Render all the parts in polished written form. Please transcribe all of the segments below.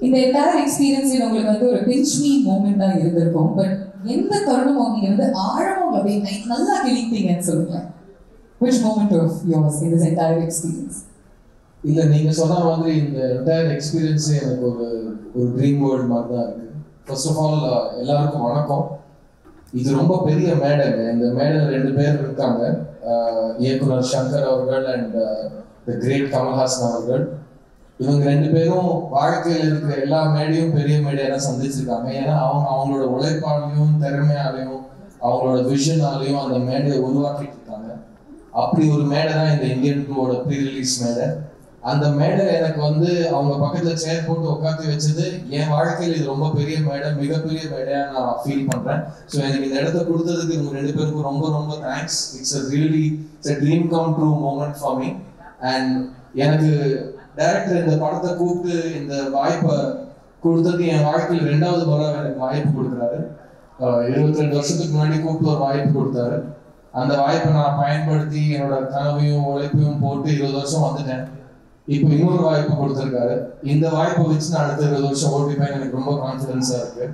இந்த entire experience உங்களுக்கு வந்து ஒரு பிஞ்ச் மீ மூமெண்ட் தான் இருந்திருக்கும். பட் எந்த தருணம் நீங்க வந்து ஆழமாக அப்படியே நல்லா கிழித்தீங்கன்னு சொல்லுங்க. Which moment of yours in this entire experience? இல்லை, நீங்கள் சொன்ன மாதிரி இந்த என்டையர் எக்ஸ்பீரியன்ஸே எனக்கு ஒரு ட்ரீம் வேர்ல்டு மாதிரி தான் இருக்குது. ஃபர்ஸ்ட் ஆஃப் ஆல் எல்லாருக்கும் வணக்கம். இது ரொம்ப பெரிய மேடைங்க. இந்த மேடையில் 2 பேர் இருக்காங்க, இயக்குனர் சங்கர் அவர்கள் அண்ட் த கிரேட் கமல்ஹாசன் அவர்கள். இவங்க 2 பேரும் வாழ்க்கையில் இருக்கிற எல்லா மேடையும் பெரிய மேடையெல்லாம் சந்திச்சிருக்காங்க. ஏன்னா அவங்களோட உழைப்பாலையும் திறமையாலையும் அவங்களோட விஷனாலையும் அந்த மேடையை உருவாக்கிட்டு இருக்காங்க. அப்படி ஒரு மேடை தான் இந்த இந்தியன் 2ஓட ப்ரீ ரிலீஸ் மேடை. அந்த மேடையில் எனக்கு வந்து அவங்க பக்கத்தில் சேர் போட்டு உட்காந்து வச்சது என் வாழ்க்கையில் இது ரொம்ப பெரிய மேடை, மிகப்பெரிய மேடையாக நான் ஃபீல் பண்ணுறேன். ஸோ எனக்கு இந்த இடத்த கொடுத்ததுக்கு இவங்க 2 பேருக்கும் ரொம்ப ரொம்ப thanks. It's a dream come true moment for me. And எனக்கு டைரக்டர் இந்த படத்தை கூப்பிட்டு இந்த வாய்ப்பை கொடுத்தது என் வாழ்க்கையில் 2வது முறை எனக்கு வாய்ப்பு கொடுக்குறாரு. 22 வருஷத்துக்கு முன்னாடி கூப்பிட்டு ஒரு வாய்ப்பு கொடுத்தாரு. அந்த வாய்ப்பை நான் பயன்படுத்தி என்னோட கனவையும் உழைப்பையும் போட்டு 20 வருஷம் வந்துட்டேன். இப்போ இன்னொரு வாய்ப்பு கொடுத்துருக்காரு. இந்த வாய்ப்பை வச்சு நான் அடுத்த 20 வருஷம் ஓட்டிப்பேன். எனக்கு ரொம்ப கான்ஃபிடென்ஸாக இருக்கு.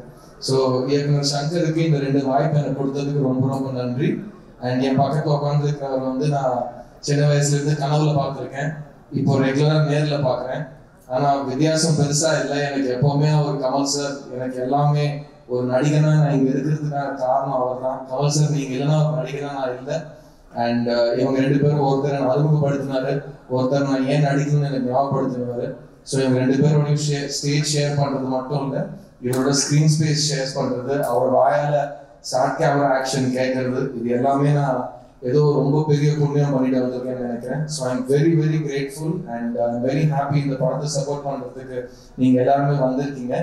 ஸோ இயக்குனர் சங்கருக்கு இந்த 2 வாய்ப்பு எனக்கு கொடுத்ததுக்கு ரொம்ப ரொம்ப நன்றி. அண்ட் என் பக்கத்தில் உட்காந்துருக்கிறவர் வந்து நான் சின்ன வயசுலேருந்து கனவுல பார்த்துருக்கேன், இப்போ ரெகுலராக நேரில் பார்க்குறேன். ஆனால் வித்தியாசம் பெருசாக இல்லை. எனக்கு எப்போவுமே ஒரு கமல் சார் எனக்கு எல்லாமே. ஒரு நடிகனா நான் இங்கே இருக்கிறதுக்கான காரணம் அவர் தான். கமல் சார் நீங்கள் இல்லைன்னா ஒரு நடிகனா நான் இல்லை. அண்ட் இவங்க 2 பேரும் ஒருத்தரை நான் அறிமுகப்படுத்தினாரு, ஒருத்தர் நான் ஏன் நடிக்கணும்னு எனக்கு ஞாபகப்படுத்தினாரு. ஸோ இவங்க 2 பேரோடையும் ஸ்டேஜ் ஷேர் பண்ணுறது மட்டும் இல்லை, இவரோட ஸ்க்ரீன் ஸ்பேஸ் ஷேர் பண்ணுறது, அவர் வாயால் ஷார்ட் கேமரா ஆக்ஷன் கேட்கறது, இது எல்லாமே நான் ஏதோ ரொம்ப பெரிய புண்ணியம் பண்ணிட்டு வந்திருக்கேன்னு நினைக்கிறேன். So I am very very grateful and I am very happy இந்த படத்தை சப்போர்ட் பண்ணுறதுக்கு நீங்கள் எல்லாருமே வந்திருக்கீங்க.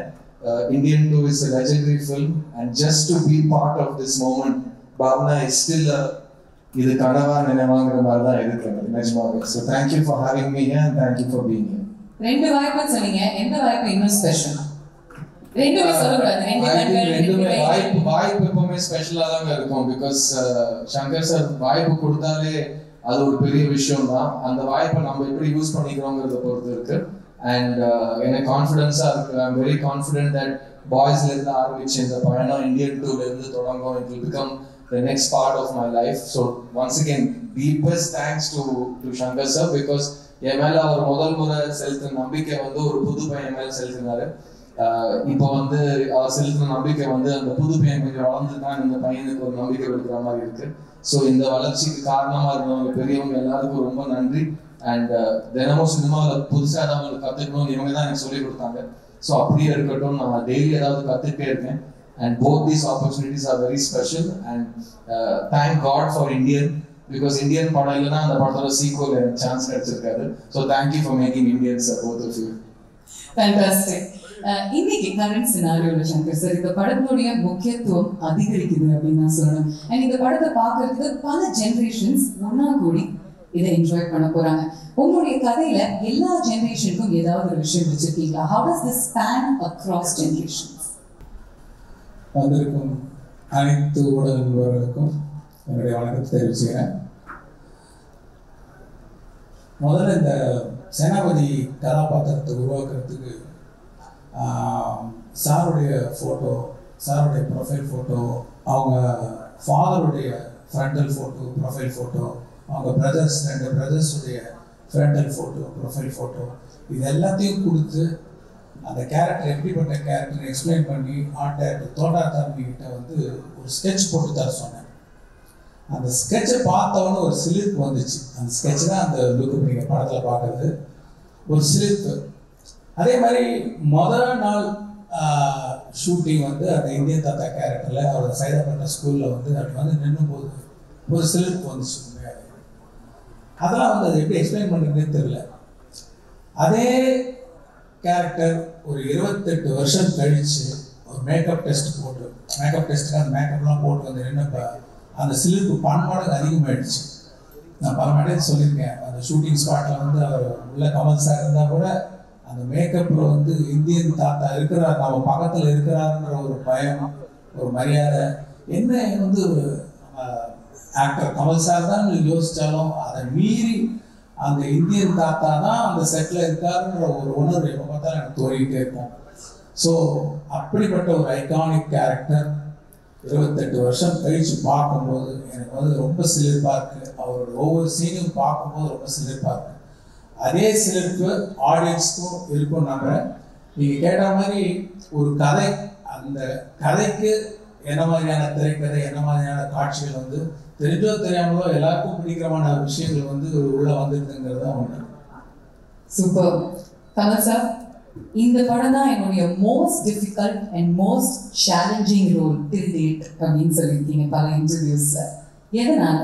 Indian 2 is a legendary film and just to be part of this moment, Bhavna is still இது கனவா நினைவாங்கிற மாதிரி தான் இருக்கு நிஜமாவே. So thank you for having me here and thank you for being here. 2 வாய்ப்பு சொன்னீங்க, எந்த வாய்ப்பு இன்னும் ஸ்பெஷல்? 2மே சொல்லக்கூடாது. 2மே வாய்ப்பு எப்பவுமே ஸ்பெஷலா தான் இருக்கும். பிகாஸ் சங்கர் சார் வாய்ப்பு கொடுத்தாலே அது ஒரு பெரிய விஷயம் தான். அந்த வாய்ப்பை நம்ம எப்படி யூஸ் பண்ணிக்கிறோங்கிறத பொறுத்து இருக்கு. அண்ட் எனக்கு கான்ஃபிடென்ஸாக இருக்குது. I am very confident that பாய்ஸ்லேருந்து ஆரம்பிச்சு இந்த பயணம் இந்தியன் 2லேருந்து தொடங்கும். It will become the next part of my life. So once again deepest thanks to Shankar sir. Because என் மேலே அவர் முதல் முறை செலுத்தின நம்பிக்கை வந்து ஒரு புது பையன் மேலே செலுத்தினாரு. இப்போ வந்து அவர் செலுத்தின நம்பிக்கை வந்து அந்த புது பையன் கொஞ்சம் வளர்ந்துதான் இந்த பையனுக்கு ஒரு நம்பிக்கை கொடுக்குற மாதிரி இருக்கு. ஸோ இந்த வளர்ச்சிக்கு காரணமாக இருந்தவங்க பெரியவங்க எல்லாருக்கும் ரொம்ப நன்றி. அண்ட் தினமும் சினிமாவில் புதுசாக ஏதாவது கற்றுக்கணும்னு இவங்க தான் எனக்கு சொல்லிக் கொடுத்தாங்க. ஸோ அப்படியே இருக்கட்டும், நான் டெய்லி ஏதாவது கற்றுக்கிட்டே இருக்கேன். And both these opportunities are very special. And thank God for Indian, because Indian படம் இல்லைன்னா அந்த படத்தோட சீக்வல் எனக்கு சான்ஸ் கிடைச்சிருக்காது. So thank you for making Indians both of you. Fantastic. இன்னைக்கு கரண்ட் சினாரியோல சங்கர் சார் இந்த படத்தினுடைய முக்கியத்துவம் அதிகரிக்குது அப்படின்னு நான் சொல்லணும். அண்ட் இந்த படத்தை பார்க்கறதுக்கு பல ஜெனரேஷன்ஸ் ஒன்னா கூடி இதை என்ஜாய் பண்ண போறாங்க. உங்களுடைய கதையில எல்லா ஜெனரேஷனுக்கும் ஏதாவது ஒரு விஷயம் வச்சிருக்கீங்களா? How does this span across generations? வந்திருக்கும் அனைத்து ஊடக நண்பர்களுக்கும் என்னுடைய வணக்கத்தை தெரிவிச்சுக்கிறேன். முதல்ல இந்த சேனாபதி கதாபாத்திரத்தை உருவாக்குறதுக்கு சாருடைய ஃபோட்டோ, சாருடைய ப்ரொஃபைல் ஃபோட்டோ, அவங்க ஃபாதருடைய ஃப்ரண்டல் ஃபோட்டோ, ப்ரொஃபைல் ஃபோட்டோ, அவங்க பிரதர்ஸ் 2 பிரதர்ஸுடைய ஃப்ரண்டல் ஃபோட்டோ, ப்ரொஃபைல் ஃபோட்டோ, இது எல்லாத்தையும் கொடுத்து அந்த கேரக்டர் எப்படிப்பட்ட கேரக்டர் எக்ஸ்பிளைன் பண்ணி ஆர்ட் டைரக்டர் தோட்டா தம்பிக்கிட்ட வந்து ஒரு ஸ்கெட்ச் போட்டு தர சொன்னேன். அந்த ஸ்கெட்சை பார்த்தவொன்னே ஒரு சிலிர்ப்பு வந்துச்சு. அந்த ஸ்கெட்ச் தான் அந்த லுக்கு நீங்கள் படத்தில் பார்க்குறது, ஒரு சிலிர்ப்பு. அதே மாதிரி முதல் நாள் ஷூட்டிங் வந்து அந்த இந்தியன் தாத்தா கேரக்டரில் அவர் சைதாப்பேட்டை ஸ்கூலில் வந்து அப்படி வந்து நின்றும் போது ஒரு சிலிர்ப்பு வந்துச்சு. அதெல்லாம் வந்து அதை எப்படி எக்ஸ்பிளைன் பண்ணுறதுன்னு தெரியல. அதே கேரக்டர் ஒரு 28 வருஷம் கழித்து ஒரு மேக்கப் டெஸ்ட் போட்டு, மேக்கப் டெஸ்ட்டுக்கு அந்த மேக்கப்லாம் போட்டு வந்து நின்னப்போ அந்த சிலிர்ப்பு பன்மடங்கு அதிகமாகிடுச்சு. நான் பல மேடையில் சொல்லியிருக்கேன், அந்த ஷூட்டிங் ஸ்பாட்டில் வந்து அவர் உள்ள கமல் சார் இருந்தால் கூட அந்த மேக்கப்பில் வந்து இந்தியன் தாத்தா இருக்கிறார், நம்ம பக்கத்தில் இருக்கிறாருன்ற ஒரு பயம், ஒரு மரியாதை. என்ன வந்து ஒரு ஆக்டர் கமல் சார் தான் யோசித்தாலும் அதை மீறி அந்த இந்தியன் தாத்தா தான் அந்த செட்டில் இருக்காருன்ற ஒரு உணர்வு எப்போ பார்த்தாலும் எனக்கு தோறிக்கிட்டே இருக்கும். ஸோ அப்படிப்பட்ட ஒரு ஐகானிக் கேரக்டர் 28 வருஷம் கழித்து பார்க்கும்போது எனக்கு வந்து ரொம்ப சிலிர்ப்பாக இருக்குது. அவரோட ஒவ்வொரு சீனும் பார்க்கும்போது ரொம்ப சிலிர்ப்பாக இருக்குது. அதே சிலிர்ப்பு ஆடியன்ஸ்க்கும் இருக்கும். நம்புகிறேன். நீங்கள் கேட்ட மாதிரி ஒரு கதை, அந்த கதைக்கு என்ன மாதிரியான திரைக்கதை, என்ன மாதிரியான காட்சிகள் வந்து தெரிஞ்சோ தெரியாமலோ எல்லாருக்கும் பிடிக்கிறமான விஷயங்கள் வந்து உள்ளே வந்துருக்குங்கிறது தான் ஒன்று. சூப்பர். கமல் சார், இந்த படம் தான் என்னுடைய most difficult and most challenging role till date அப்படின்னு சொல்லியிருக்கீங்க பல இன்டர்வியூஸ்ல. எதனால?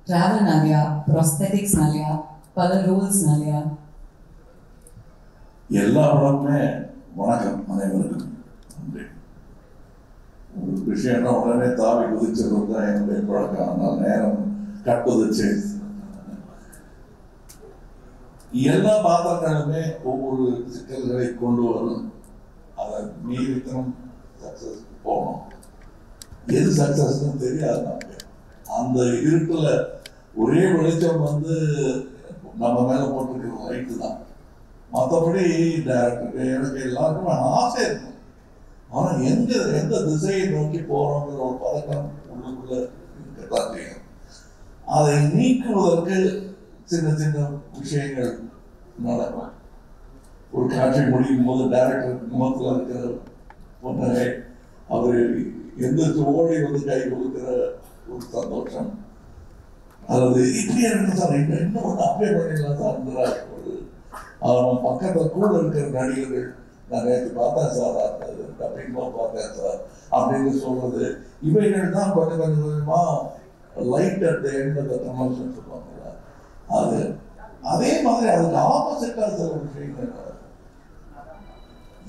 டிராவல்னாலயா, ப்ராஸ்தெட்டிக்ஸ்னாலயா, பல ரோல்ஸ்னாலயா? எல்லா படமுமே வணக்கம் அனைவருக்கும் நன்றி. ஒரு விஷயம்னா உடனே தாவி குதிச்சது தான் என்னுடைய பழக்கம். ஆனால் நேரம் கட்டுவதச்சு எல்லா பாத்திரங்களுமே ஒவ்வொரு சிக்கல்களை கொண்டு வரும். அதை மீறித்தனம் சக்சஸ் போகணும். எது சக்சஸ்ன்னு தெரியாது நமக்கு. அந்த இருட்டில் ஒரே வெளிச்சம் வந்து நம்ம மேலே போட்டிருக்கிற ரைட்டு தான். மற்றபடி டைரக்டருக்கு எனக்கு எல்லாருக்குமே ஆசை இருக்கும். ஆனால் எந்த திசையை நோக்கி போகிறோங்கிற ஒரு பதக்கம் உள்ளுக்குள்ள இருக்கத்தான் செய்யும். அதை நீக்குவதற்கு சின்ன சின்ன விஷயங்கள் நடக்கும். ஒரு காட்சி முடியும் போது டைரக்டர் முகத்தில் இருக்கிற பொண்ணரை அவர் எந்திரிச்சு ஓடி வந்து கை கொடுக்கிற ஒரு சந்தோஷம், அல்லது இப்படி இருக்கு சார், இன்னும் ஒன்று அப்படியே பண்ணிடலாம் சார், ஒரு அவன் பக்கத்தில் கூட இருக்கிற நடிகர்கள் நான் நேற்று பார்த்தேன் சார், அது டப்பிங்மா பார்த்தேன் சார் அப்படின்னு சொல்றது, இவைகள் தான் கொஞ்சம் கொஞ்சமா light at the end of the கமர்ஷியல் சொல்லுவாங்கல்ல. அது அதே மாதிரி அதுக்கு ஆப்போசிட்டாக சில விஷயங்கள்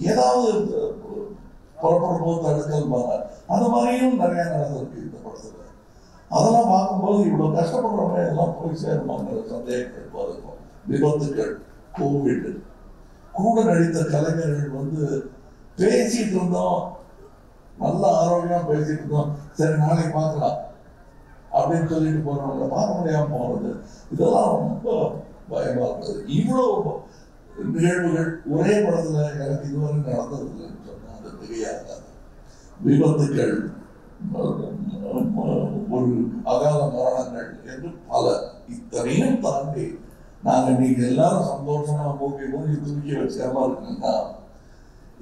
ஏதாவது புறப்படும் போது தடுக்கல் பாங்க, அந்த மாதிரியும் நிறைய நடந்திருக்கு இந்த படத்துல. அதெல்லாம் பார்க்கும்போது இவ்வளவு கஷ்டப்படுறவங்க எல்லாம் போய் சேருவாங்க சந்தேகங்கள் இருக்கும். விபத்துக்கள், கோவிட், கூட நடித்த கலைஞர்கள் வந்து பேசிட்டு இருந்தோம், நல்ல ஆரோக்கியமா பேசிட்டு இருந்தோம், சரி நாளைக்கு பார்க்கலாம் அப்படின்னு சொல்லிட்டு போறவங்களை பார்க்க முடியாம போறது, இதெல்லாம் ரொம்ப பயமா இருந்தது. இவ்வளவு நிகழ்வுகள் ஒரே படத்துல எனக்கு இதுவரை நடந்தது இல்லைன்னு சொன்னா அது தெரியாது. விபத்துக்கள், ஒரு அகால மரணங்கள் என்று பல, இத்தனையும் தாண்டி நாங்க நீங்க எல்லாரும் சந்தோஷமா மூக்கி தூக்கி வச்சாம இருக்குன்னா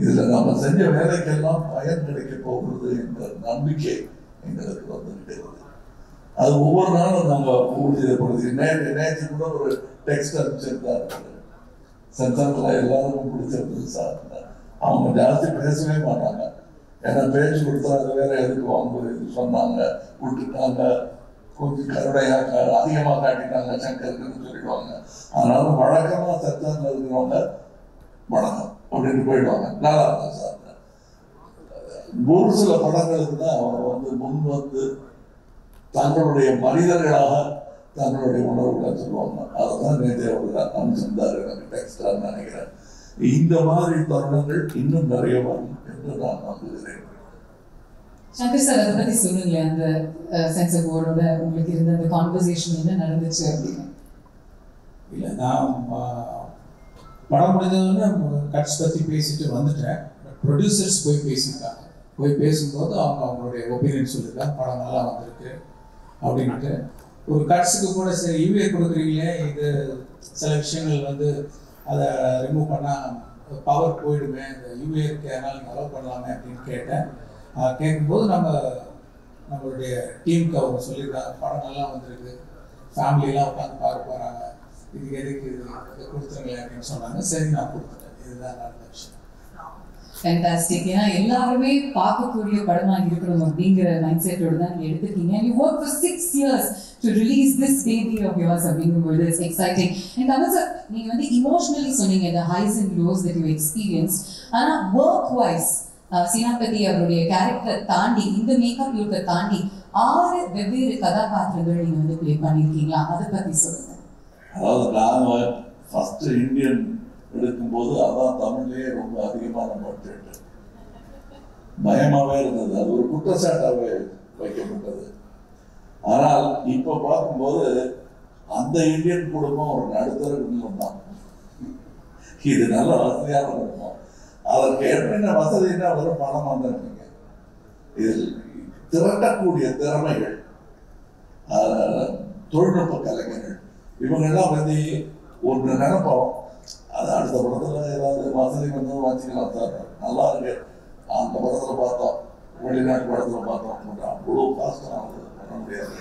இதுல நம்ம செஞ்ச வேலைக்கெல்லாம் பயன் கிடைக்க போகிறது என்ற நம்பிக்கை எங்களுக்கு வந்துவிட்டது. அது ஒவ்வொரு நாளும் நாங்க ஊர்ஜிதப்படுத்தி நேற்று கூட ஒரு டெக்ஸ்ட் அனுப்பிச்சிருந்தாரு, சென்சார்ல எல்லாருக்கும் பிடிச்சிருந்தது சார். அவங்க ஜாஸ்தி பேசவே மாட்டாங்க, ஏன்னா பேச்சு கொடுத்தா அது வேற எதுக்கு வாங்க சொன்னாங்க, விட்டுட்டாங்க, கொஞ்சம் கருடையா அதிகமாக காட்டிட்டாங்க சங்கருக்குன்னு சொல்லிடுவாங்க. அதனால வழக்கமா சென்சார்ல இருக்கிறவங்க வணக்கம் அப்படின்னு போயிடுவாங்க, நல்லா இருந்தா சார். ஒரு சில படங்களுக்கு தான் அவங்க வந்து முன் வந்து தங்களுடைய மனிதர்களாக தங்களுடைய உணர்வுகளை சொல்லுவாங்க. அதைதான் நேற்று அவர்கள் அனுப்பிச்சிருந்தாரு எனக்கு டெக்ஸ்டாக நினைக்கிறேன். இந்த மாதிரி தருணங்கள் இன்னும் நிறைய வரும் என்று நான் நம்புகிறேன். சங்கர் சார், அதை பத்தி சொல்லுங்க. அந்த சென்சார் போர்டோட உங்களுக்கு இருந்த அந்த கான்வர்சேஷன் என்ன நடந்துச்சு அப்படின்னு? இல்லை, நான் படம் முடிஞ்சதுன்னு கட்ஸ் பற்றி பேசிட்டு வந்துட்டேன். ப்ரொடியூசர்ஸ் போய் பேசியிருக்காங்க. போய் பேசும்போது அவங்களுடைய ஒப்பீனியன் சொல்லியிருக்காங்க, படம் நல்லா வந்திருக்கு அப்படின்ட்டு. ஒரு கட்ஸுக்கு கூட சரி யூஏ கொடுக்குறீங்களே, இது சில விஷயங்கள் வந்து அதை ரிமூவ் பண்ணால் பவர் போயிடுமே, இந்த யூஏ இருக்கு, அதனால் நீங்கள் அலோவ் பண்ணலாமே அப்படின்னு கேட்டேன். கேட்கும்போது நம்மளுடைய டீமுக்கு அவங்க சொல்லியிருக்காங்க, படம் நல்லா வந்திருக்கு, ஃபேமிலியெலாம் உட்காந்து பார்க்க போகிறாங்க, இதுக்கு எதுக்கு இது கொடுத்துருங்களேன் அப்படின்னு சொன்னாங்க. சரி, நான் கொடுத்துட்டேன். இதுதான் நடந்த விஷயம். ஃபேண்டாஸ்டிக். ஏன்னா எல்லாருமே பார்க்கக்கூடிய படமா இருக்கணும் அப்படிங்கிற மைண்ட் செட்டோட தான் நீங்க எடுத்துக்கீங்க. You worked for 6 years to release this baby of yours அப்படிங்கும்போது it's exciting. And Kamal sir, நீங்க வந்து emotionally சொன்னீங்க the highs and lows that you experienced. ஆனா work wise சீனாபதி அவருடைய கேரக்டர் தாண்டி, இந்த மேக்கப் லுக்கை தாண்டி 6 வெவ்வேறு கதாபாத்திரங்கள் நீங்க வந்து பிளே பண்ணியிருக்கீங்களா? அதை பத்தி சொல்லுங்க. அதாவது நாங்கள் ஃபர்ஸ்ட் இந்தியன் எடுக்கும்போது அதான் தமிழ்லேயே ரொம்ப அதிகமான பட்ஜெட், பயமாவே இருந்தது, அது ஒரு குற்றச்சாட்டாகவே வைக்கப்பட்டது. ஆனால் இப்போ பார்க்கும்போது அந்த இந்தியன் குடும்பம் ஒரு நடுத்தர குடும்பம் தான், இது நல்ல வசதியான குடும்பம். அதற்கு என்ன வசதினா வெறும் பணமாக தான் நீங்க இதில் திரட்டக்கூடிய திறமைகள், தொழில்நுட்ப கலைஞர்கள் இவங்கெல்லாம் வந்து ஒன்று நினைப்போம், அது அடுத்த படத்தில் ஏதாவது வசதி வந்து வச்சுக்கலாம் சார், நல்லா இருக்கு அந்த படத்தில் பார்த்தோம், வெளிநாட்டு படத்தில் பார்த்தோம், அவ்வளோ காஸ்ட்டாக பண்ண முடியாது.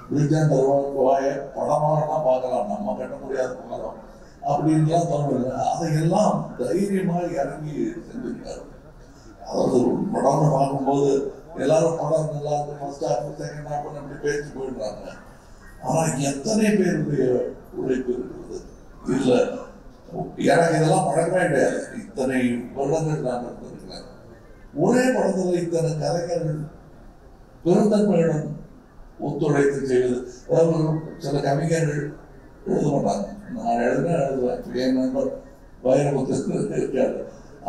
பிரிட்ஜன் தருவாய படமாக பார்க்கலாம், நம்ம கட்ட முடியாது படம் அப்படின்லாம் தோணுது. அதையெல்லாம் தைரியமாக இறங்கி செஞ்சுருக்காரு. அதாவது படம்னு பார்க்கும்போது எல்லாரும் படம் நல்லா இருக்கு, ஃபர்ஸ்ட் ஹாஃப் செகண்ட் ஹாஃப் அப்படி பேசி போயிடுறாங்க. ஆனால் எத்தனை பேருடைய உழைப்பு இருக்கிறது இல்லை. எனக்கு இதெல்லாம் பழக்கமே கிடையாது. இத்தனை வருடங்கள் நான் இருந்திருக்கிறேன். ஒரே படத்தில் இத்தனை கலைஞர்கள் பெருந்தன்மையுடன் ஒத்துழைத்து செய்வது. அதாவது சில கவிஞர்கள் எழுத மாட்டாங்க, நான் எழுதுவேன். என் நண்பர் வைரமுத்து இருக்காரு,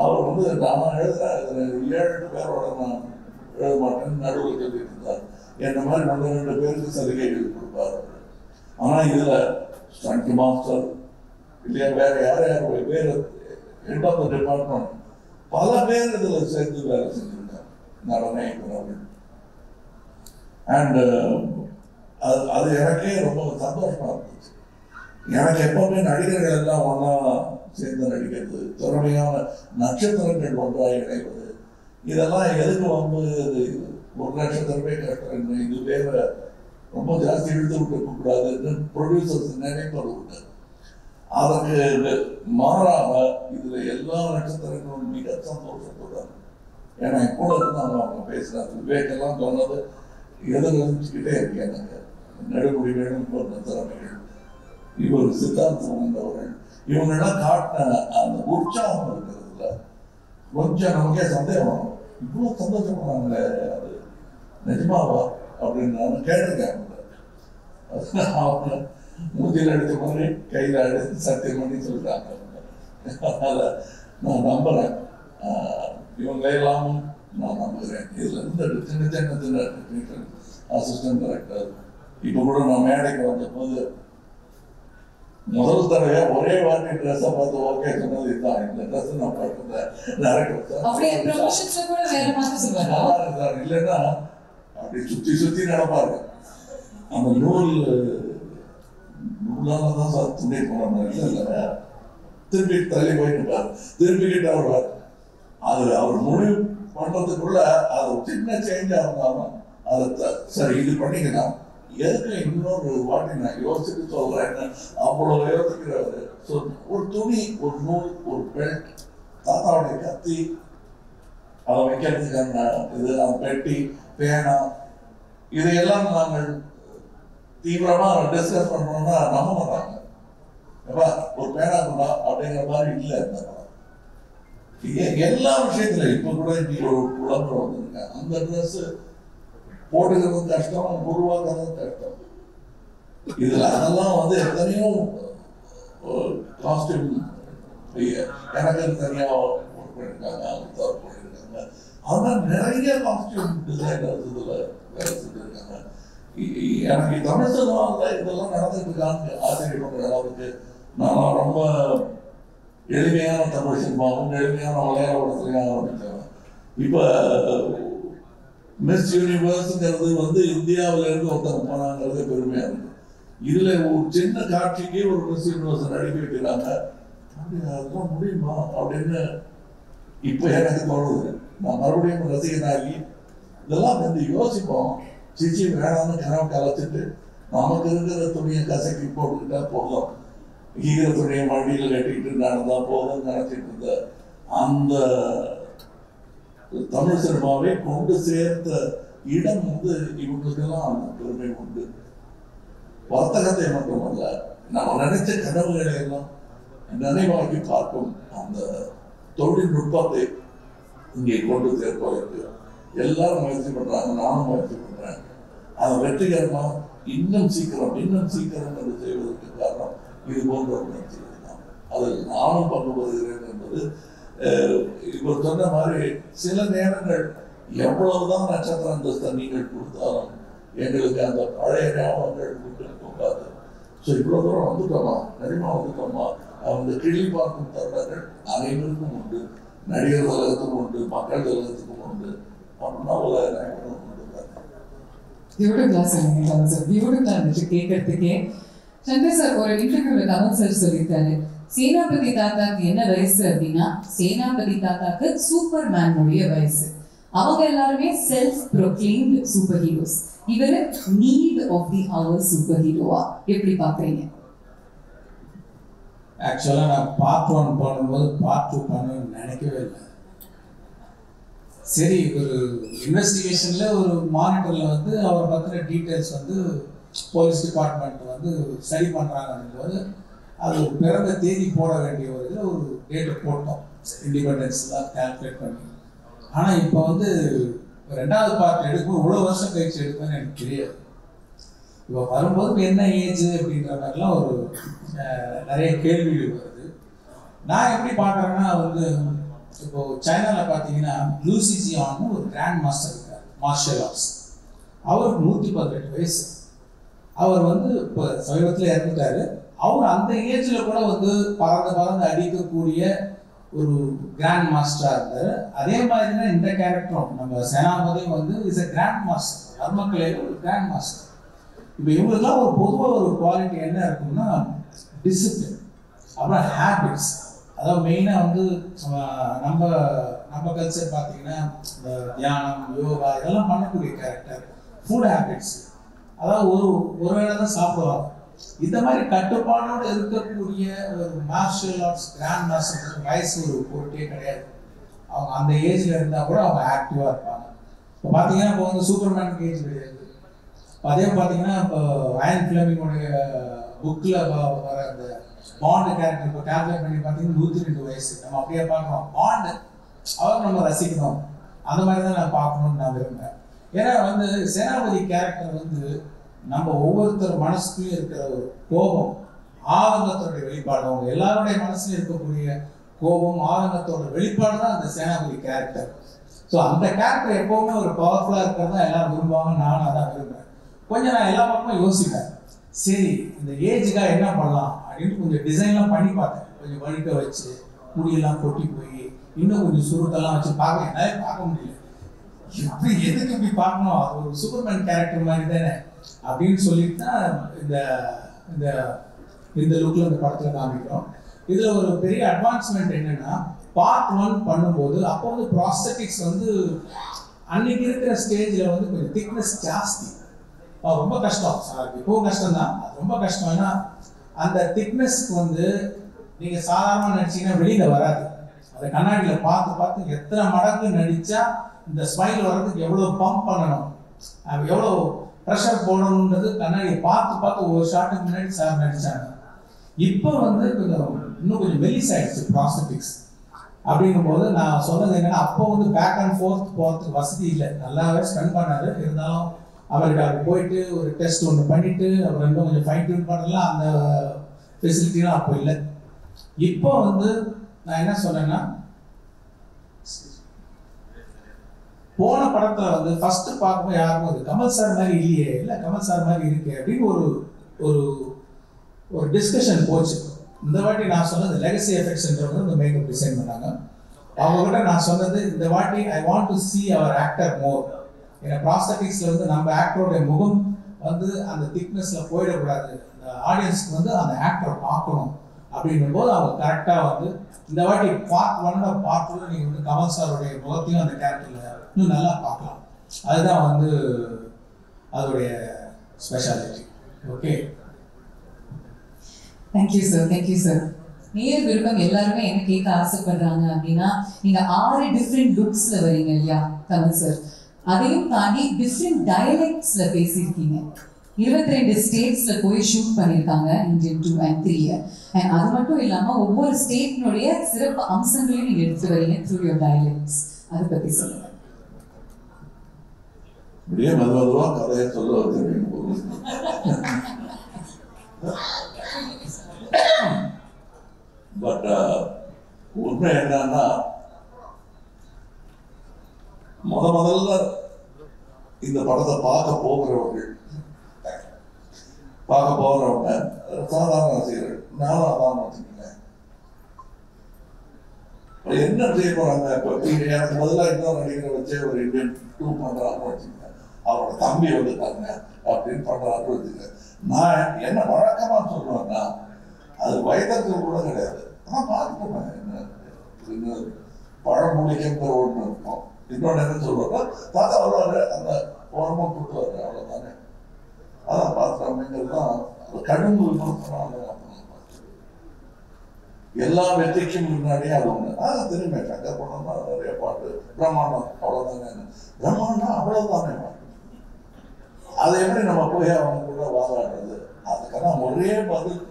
அவர் வந்து நான் எழுதுறேன் 7-8 பேரோட நான் எழுத மாட்டேன்னு நடுவில் சொல்லிட்டு இருந்தார். என்ன மாதிரி 1-2 பேருக்கு சலுகைகள் கொடுப்பார். ஆனால் இதில் ஸ்டண்ட் மாஸ்டர் இல்லையா, வேற யார் வேறு ஹெட் ஆஃப் த டிபார்ட்மெண்ட் பல பேர் இதில் சேர்ந்து வேலை செஞ்சுருக்காங்க, நடன இயக்குநர்கள். அண்ட் அது எனக்கே ரொம்ப சந்தோஷமா இருந்துச்சு. எனக்கு எப்பவுமே நடிகர்கள் எல்லாம் ஒன்றா சேர்ந்து நடிக்கிறது, திறமையான நட்சத்திரங்கள் ஒன்றாக இணைவது, இதெல்லாம் எதுக்கு வந்து ஒரு நட்சத்திரமே கஷ்டம், இது வேற ரொம்ப ஜாஸ்தி இழுத்து விட்டு கூடாதுன்னு ப்ரொடியூசர்ஸ் நினைப்பது உண்டு. அதற்கு மாறாக இதில் எல்லா நட்சத்திரங்களும் மிக சந்தோஷப்படுறாங்க. ஏன்னா கூட இருந்தாங்க, அவங்க பேசுகிறாங்க. விவேக்கெல்லாம் சொன்னது எதிர்த்துக்கிட்டே இருக்கு. எனக்கு நடுமுடி வேணும் போன்ற திறமைகள், இவர் சித்தாந்தம் வந்தவர்கள், இவங்கெல்லாம் காட்டின அந்த உற்சாகம் இருக்கிறதுல கொஞ்சம் நமக்கே சந்தேகம், இவ்வளோ சந்தோஷப்படுறாங்களே அது நிஜமாவா அப்படின்னு நான் கேட்டிருக்கேன். அவங்க மூஞ்சியில் அடித்த மாதிரி கையில் அடித்து சத்தியம் பண்ணி சொல்லிட்டாங்க. அதனால் நான் நம்புகிறேன், இவங்களையெல்லாமும் நான் நம்புகிறேன். இதில் இருந்து சின்ன சின்ன டெக்னிக்கல் அசிஸ்டன்ட் டைரக்டர், இப்போ கூட நான் மேடைக்கு வந்த போது முதல் தடவை ஒரே வாட்டி ட்ரெஸ்ஸை பார்த்து ஓகே சொன்னது இதுதான், இந்த ட்ரெஸ் நான் பார்த்துருந்தேன் சார். இல்லைன்னா அப்படி சுற்றி நடப்பாரு. அந்த நூலால தான் சார் துணி போன இல்லை, திருப்பி தள்ளி போயிட்டு திருப்பிக்கிட்டு வருவார். அது அவர் முடிவு பண்றதுக்குள்ள அது சின்ன சேஞ்சா இருந்தாலும் அதை சரி இது பண்ணிக்கலாம், எதுக்கு இன்னொரு வாட்டி நான் யோசிச்சுட்டு சொல்றேன்னு அவ்வளோ யோசிக்கிறாரு. ஸோ ஒரு துணி, ஒரு நூல், ஒரு பெல்ட், தாத்தாவுடைய கத்தி, அதை வைக்கிறதுக்கான இது, அந்த பெட்டி, பேனா, இதையெல்லாம் நாங்கள் தீவிரமாக டிஸ்கஸ் பண்ணோம்னா நம்ப மாட்டாங்க. எப்பா ஒரு பேனா கொண்டா அப்படிங்கிற மாதிரி இல்லை. எல்லா விஷயத்துல இப்போ கூட இன்னைக்கு ஒரு விளம்பரம் வந்திருக்கேன், அந்த ட்ரெஸ் போட்டுக்கிறது கஷ்டம், உருவாக்குறது கஷ்டம். இதுல அதெல்லாம் வந்து எத்தனையோ காஸ்டியூம் எனக்கு தனியா ஒர்க் பண்ணிருக்காங்க, அவங்க பண்ணிருக்காங்க. ஆனால் நிறைய காஸ்டியூம் டிசைனர்ஸ் இதுல வேலை செஞ்சிருக்காங்க. எனக்கு தமிழ் சினிமாவில் இதெல்லாம் நடந்துட்டு இருக்கான்னு ஆச்சரியப்படுற அளவுக்கு நான் ரொம்ப எளிமையான தமிழ் சினிமாவும் எளிமையான மலையாள படத்துலையும் ஆரம்பித்தேன். இப்போ மிஸ் யூனிவர்ஸுங்கிறது வந்து இந்தியாவில இருந்து ஒருத்தவங்க போனாங்கிறது பெருமையா இருக்கு. இதுல ஒரு சின்ன காட்சிக்கு ஒரு மிஸ் யூனிவர்ஸ் நடிக்க வைக்கிறாங்க, அதெல்லாம் முடியுமா அப்படின்னு இப்ப எனக்கு தோணுது. நான் மறுபடியும் ரசிகனாகி இதெல்லாம் வந்து யோசிப்போம். சிச்சி வேணாம்னு கனவு கலைச்சிட்டு நமக்கு இருக்கிற துணியை கசக்கி போட்டுக்கிட்டா போதும், ஈர துணியை மடியில் கட்டிக்கிட்டு நடந்தா போதும் நினைச்சிட்டு இருந்த அந்த தமிழ் சினிமாவை கொண்டு சேர்த்த இடம் வந்து இவங்களுக்கெல்லாம் அந்த பெருமை உண்டு. வர்த்தகத்தை மட்டுமல்ல, நம்ம நினைச்ச கனவுகளை எல்லாம் நினைவாக்கி பார்க்கும் அந்த தொழில்நுட்பத்தை இங்கே கொண்டு சேர்ப்பதற்கு எல்லாரும் முயற்சி பண்றாங்க, நானும் முயற்சி பண்றேன். அதை வெற்றிகரமா இன்னும் சீக்கிரம் என்று செய்வதற்கு காரணம் இது போன்ற முயற்சிகள் தான். அதில் நானும் பங்கு பெறுகிறேன் என்பது இவர் சொன்ன மாதிரி சில நேரங்கள் எவ்வளவுதான் நட்சத்திர அந்தஸ்தை நீங்கள் கொடுத்தாலும் எங்களுக்கு அந்த பழைய ஞாபகங்கள் விட்டு போகாது. ஸோ இவ்வளோ தூரம் வந்துட்டோமா, நிறைமா வந்துட்டோமா, அவங்க கிளி பார்க்கும் தருணங்கள் அனைவருக்கும் உண்டு. நடிகர் உலகத்துக்கும் உண்டு, மக்கள் உலகத்துக்கும் உண்டு. அப்படின்னா உலக நாயகனும் உண்டு. பியூட்டிஃபுல்லா சொன்னீங்க சார், பியூட்டிஃபுல்லா இருந்துச்சு கேட்கறதுக்கே. சங்கர் சார் ஒரு இன்டர்வியூல கமல் சார் சொல்லியிருக்காரு, சேனாபதி தாத்தாக்கு என்ன வயசு அப்படின்னா சேனாபதி தாத்தாக்கு சூப்பர்மேனுடைய வயசு. அவங்க எல்லாருமே செல்ஃப் ப்ரொக்ளைம்டு சூப்பர் ஹீரோஸ். இவரு need of the hour super ஹீரோவா எப்படி பாக்குறீங்க? ஆக்சுவலாக நான் பார்ட் 1 பண்ணும்போது பார்ட் 2 பண்ணணும்னு நினைக்கவே இல்லை. சரி, ஒரு இன்வெஸ்டிகேஷனில் ஒரு மானிட்டரில் வந்து அவரை பற்றின டீட்டெயில்ஸ் வந்து போலீஸ் டிபார்ட்மெண்ட் வந்து ஸ்டடி பண்ணுறாங்கன்னும் போது அது பிறந்த தேதி போட வேண்டிய ஒரு இதில் ஒரு டேட்டை போட்டோம், இண்டிபெண்டன்ஸ்லாம் கால்குலேட் பண்ணி. ஆனால் இப்போ வந்து 2வது பார்ட் எடுக்கும் இவ்வளோ வருஷம் கழிச்சு எடுப்பேன்னு எனக்கு தெரியாது. இப்போ வரும்போது என்ன ஏஜ் அப்படின்ற மாதிரிலாம் ஒரு நிறைய கேள்விகள் வருது. நான் எப்படி பார்க்குறேன்னா வந்து இப்போ சைனாவில் பார்த்தீங்கன்னா லூசிஜியான்னு ஒரு கிராண்ட் மாஸ்டர் இருக்கார், மார்ஷல் ஆர்ட்ஸ். அவருக்கு 118 வயசு. அவர் வந்து இப்போ சமீபத்தில் இறந்துட்டாரு. அவர் அந்த ஏஜில் கூட வந்து பறந்து அடிக்கக்கூடிய ஒரு கிராண்ட் மாஸ்டராக இருந்தார். அதே மாதிரி தான் இந்த கேரக்டரும் நம்ம சேனாபதியும் வந்து இஸ் எ கிராண்ட் மாஸ்டர், நர்மக்கலையில் ஒரு கிராண்ட் மாஸ்டர். இப்போ இவங்களுக்குலாம் ஒரு பொதுவாக ஒரு குவாலிட்டி என்ன இருக்குன்னா டிசிப்ளின், அப்புறம் ஹேபிட்ஸ். அதாவது மெயினாக வந்து நம்ம கல்ச்சர் பார்த்தீங்கன்னா இந்த தியானம், யோகா இதெல்லாம் பண்ணக்கூடிய கேரக்டர். ஃபுட் ஹேபிட்ஸ், அதாவது ஒரு வேளை தான் சாப்பிடுவாங்க. இந்த மாதிரி கட்டுப்பாடோடு இருக்கக்கூடிய ஒரு மார்ஷியல் ஆர்ட்ஸ் கிராண்ட் மாஸ்டர் வயசு ஒரு பொருட்டே கிடையாது. அவங்க அந்த ஏஜில் இருந்தால் கூட அவங்க ஆக்டிவாக இருப்பாங்க. இப்போ பார்த்தீங்கன்னா இப்போ வந்து சூப்பர்மேனுக்கு ஏஜ் கிடையாது. அதே பார்த்தீங்கன்னா இப்போ ரயன் ஃபிளமிங்கோடைய புக்கில் வர அந்த பாண்டு கேரக்டர் இப்போ கால்குலேட் பண்ணி பார்த்தீங்கன்னா 102 வயசு. நம்ம அப்படியே பார்க்குறோம். பாண்டு அவர் நம்ம ரசிக்கணும், அந்த மாதிரி தான் நான் பார்க்கணும்னு நான் விரும்புகிறேன். ஏன்னா வந்து சேனாபதி கேரக்டர் வந்து நம்ம ஒவ்வொருத்தர் மனசுலையும் இருக்கிற ஒரு கோபம், ஆதங்கத்தோடைய வெளிப்பாடு. அவங்க எல்லாருடைய மனசுலையும் இருக்கக்கூடிய கோபம், ஆதங்கத்தோட வெளிப்பாடு தான் அந்த சேனாபதி கேரக்டர். ஸோ அந்த கேரக்டர் எப்போவுமே ஒரு பவர்ஃபுல்லாக இருக்கிறதா எல்லாரும் விரும்புவாங்க. நானும் அதான் விரும்புகிறேன். கொஞ்சம் நான் எல்லா பக்கமும் யோசிப்பேன், சரி இந்த ஏஜுக்காக என்ன பண்ணலாம் அப்படின்ட்டு கொஞ்சம் டிசைன்லாம் பண்ணி பார்த்தேன். கொஞ்சம் வழுக்க வச்சு முடியெல்லாம் கொட்டி போய் இன்னும் கொஞ்சம் சுருட்டெல்லாம் வச்சு பார்க்க என்னால் பார்க்க முடியல. எப்படி எதுக்கு இப்படி பார்க்கணும், அது ஒரு சூப்பர்மேன் கேரக்டர் மாதிரி தானே அப்படின்னு சொல்லிட்டு தான் இந்த லுக்கில் இந்த படத்தில் காமிக்கிறோம். இதில் ஒரு பெரிய அட்வான்ஸ்மெண்ட் என்னன்னா, பார்ட் 1 பண்ணும்போது அப்போ வந்து ப்ராஸ்தட்டிக்ஸ் வந்து அன்னைக்கு இருக்கிற ஸ்டேஜில் வந்து கொஞ்சம் திக்னஸ் ஜாஸ்தி. ரொம்ப கஷ்டம் சார், இப்போவும் கஷ்டம் தான், அது ரொம்ப கஷ்டம். ஏன்னா அந்த திக்னஸ்க்கு வந்து நீங்கள் சாதாரணமாக நடிச்சிங்கன்னா வெளியில் வராது. அதை கண்ணாடியில் பார்த்து எத்தனை மடங்கு நடித்தா இந்த ஸ்மைல் வர்றதுக்கு எவ்வளோ பம்ப் பண்ணணும், எவ்வளோ ப்ரெஷர் போடணுன்றது கண்ணாடியை பார்த்து ஒரு ஷாட்டுக்கு முன்னாடி சார் நடித்தாங்க. இப்போ வந்து இன்னும் கொஞ்சம் மெலிஸ் ஆயிடுச்சு ப்ராஸ்தட்டிக்ஸ். அப்படிங்கும்போது நான் சொன்னது என்னன்னா, அப்போ வந்து பேக் அண்ட் ஃபோர்த் போகிறதுக்கு வசதி இல்லை. நல்லாவே ஸ்பெண்ட் பண்ணாரு. இருந்தாலும் அவருக்கு அப்படி போயிட்டு ஒரு டெஸ்ட் ஒன்று பண்ணிட்டு அப்புறம் இன்னும் கொஞ்சம் ஃபைன் டியூன் பண்ணலாம், அந்த ஃபெசிலிட்டிலாம் அப்போ இல்லை. இப்போ வந்து நான் என்ன சொன்னேன்னா, போன படத்தில் வந்து ஃபர்ஸ்ட் பார்க்கும்போது யாருக்கும் அது கமல் சார் மாதிரி இல்லையே, இல்லை கமல் சார் மாதிரி இருக்கு அப்படின்னு ஒரு டிஸ்கஷன் போச்சு. இந்த வாட்டி நான் சொன்னது லெகசி எஃபெக்ட்ஸ்ன்றவங்க இந்த மேக்கப் டிசைன் பண்ணாங்க. அவங்ககிட்ட நான் சொன்னது, இந்த வாட்டி I want to see our actor more. ஏன்னா ப்ராஸ்தட்டிக்ஸில் வந்து நம்ம ஆக்டரோடைய முகம் வந்து அந்த திக்னஸில் போயிடக்கூடாது, அந்த ஆடியன்ஸ்க்கு வந்து அந்த ஆக்டரை பார்க்கணும் அப்படின்னும் போது அவங்க கரெக்டாக வந்து இந்த வாட்டி பார்ட் 1 பார்ட் 2 நீங்கள் வந்து கமல் சாருடைய முகத்தையும் அந்த கேரக்டரில் இன்னும் நல்லா பார்க்கலாம். அதுதான் வந்து அதோடைய speciality. Okay, thank you sir, thank you sir. நேர் விருப்பம் எல்லாருமே என்ன கேட்க ஆசைப்படுறாங்க அப்படின்னா, நீங்க 6 டிஃப்ரெண்ட் லுக்ஸ்ல வரீங்க இல்லையா கமல் சார், அதையும் தாண்டி டிஃப்ரெண்ட் டயலெக்ட்ஸ்ல பேசியிருக்கீங்க. 22 ஸ்டேட்ஸ்ல போய் ஷூட் பண்ணியிருக்காங்க, இந்தியன் 2 and 3. அண்ட் அது மட்டும் இல்லாம ஒவ்வொரு ஸ்டேட்னுடைய சிறப்பு அம்சங்களையும் நீங்க எடுத்து வரீங்க த்ரூ யுவர் டயலெக்ட்ஸ். அதை பத்தி சொல்லுங்க. இப்படியே மெதுவா கதையை சொல்ல வச்சிருக்கீங்க. பட் உண்மை என்னன்னா, முதல்ல இந்த படத்தை பார்க்க போகிறவங்க சாதாரண ரசிகர்கள், நானும் அதான் வச்சுக்கேன். என்ன செய்ய போறாங்க? இப்போ எனக்கு பதிலாக இன்னொரு நடிகரை வச்சு ஒரு இந்தியன் 2 பண்றாருன்னு வச்சுக்கோங்க, அவரோட தம்பி வந்துட்டாங்க அப்படின்னு பண்றாருன்னு வச்சுக்கோங்க. நான் என்ன வழக்கமா சொல்லுவேன்னா, அது வயதத்தில் கூட கிடையாது. ஆனால் பார்த்துக்கோங்க, என்ன பழமொழிக்கிற ஒன்று இருக்கும். இன்னொன்று என்ன சொல்லுவாங்க, தாத்தா வருவாரு, அந்த ஓரமாக கூட்டுவாரு, அவ்வளோதானே. அதான் பார்த்துட்டாங்கிறது தான் கடும் விமர்சனம். எல்லா வெற்றிக்கும் முன்னாடியே அது ஒண்ணு. திரும்ப சங்கர் பண்ணோம்னா நிறைய பாட்டு பிரம்மாண்டம், அவ்வளவுதானே. பிரம்மாண்டம் அவ்வளவுதானே. அதை எப்படி நம்ம போய் அவங்க கூட வாதாடுறது? அதுக்கான ஒரே பதில்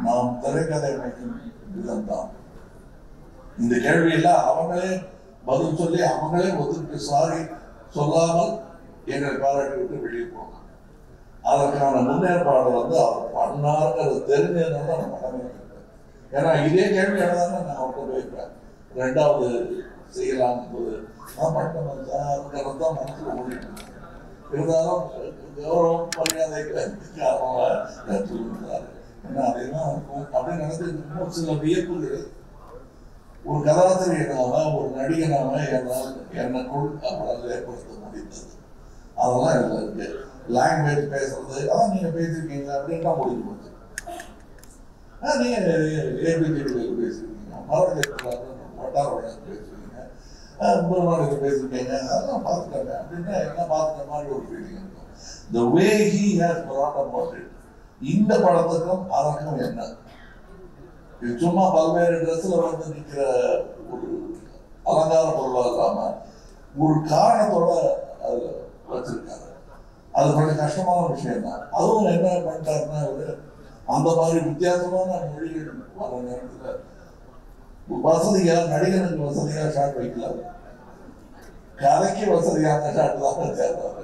நாம் திரைக்கதை அமைக்கும் விதம் தான். இந்த கேள்வியெல்லாம் அவங்களே பதில் சொல்லி அவங்களே ஒதுக்கிட்டு சாரி சொல்லாமல் எங்களை பாராட்டி விட்டு வெளியே போகணும். அதற்கான முன்னேற்பாடு அவர் பண்ணாருங்கிறது தெரிஞ்சதுனால நம்ம கடமை. ஏன்னா இதே கேள்வி தானே நான் அவர்கிட்ட போயிருப்பேன். 2வது செய்யலாம்னு போது நான் மட்டும் தான் மனசுல ஓடிட்டு இருந்தாலும் கௌரவம் மரியாதைக்கு காரணமாக சொல்லியிருந்தாரு. ஏன்னா அதெல்லாம் இருக்கும் அப்படின்னு நினைச்சு சில வியப்புகள். ஒரு கதாசிரியனால ஒரு நடிகனால என்னக்குள் அவரால் ஏற்படுத்த முடிந்தது. அதெல்லாம் இதுல இருக்கு. லாங்குவேஜ் பேசுறது அதான் நீங்க பேசிருக்கீங்க அப்படின்னா முடிஞ்சு போச்சு. நீங்க ஏபிஜிபியில் பேசிருக்கீங்க, வட்டார வழக்கு பேசுவீங்க, பெருமாளுக்கு பேசிருக்கீங்க, அதெல்லாம் பார்த்துட்டாங்க அப்படின்னா எல்லாம் பார்த்துட்ட மாதிரி ஒரு ஃபீலிங் இருக்கும். The way he has brought about it. இந்த படத்துக்கும் அதற்கும் என்ன? இது சும்மா பல்வேறு ட்ரெஸ்ல வந்து நிற்கிற ஒரு அலங்கார பொருளா இல்லாம ஒரு காரணத்தோட அதுல வச்சிருக்காரு. அது கொஞ்சம் கஷ்டமான விஷயம் தான். அதுவும் என்ன பண்ணிட்டாருன்னா அந்த மாதிரி வித்தியாசமான மொழிகள் வர நேரத்துல வசதியா நடிகனுக்கு வசதியா ஷாட் வைக்கலாம், கதைக்கு வசதியான ஷாட் தான் சேர்ந்தாரு.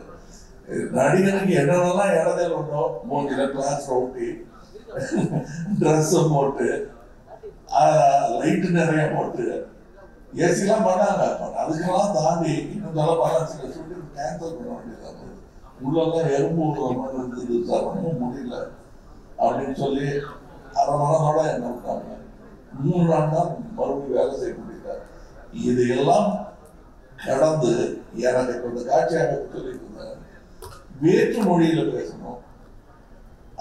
நடிகனுக்கு என்னென்னலாம் இடத்துல உண்டோ மூஞ்சில கிளாஸ் ஒட்டி ட்ரெஸ் போட்டு லைட்டு நிறைய போட்டு ஏசிலாம் பண்ணாங்க. அதுக்கெல்லாம் தாண்டி இன்னும் நல்ல பல ஷூட்டிங் கேன்சல் பண்ண வேண்டியதாக உள்ளெல்லாம் எறும்பு இருந்தது சார், ஒன்றும் முடியல அப்படின்னு சொல்லி அரை மனதோட என்ன விட்டாங்க. 3 நாள் தான் மறுபடியும் வேலை செய்ய முடியல. இது எல்லாம் கடந்து எனக்கு இப்போ இந்த காட்சி அமைப்பு சொல்லிட்டு இருந்தேன், வேற்று மொழியில பேசணும்,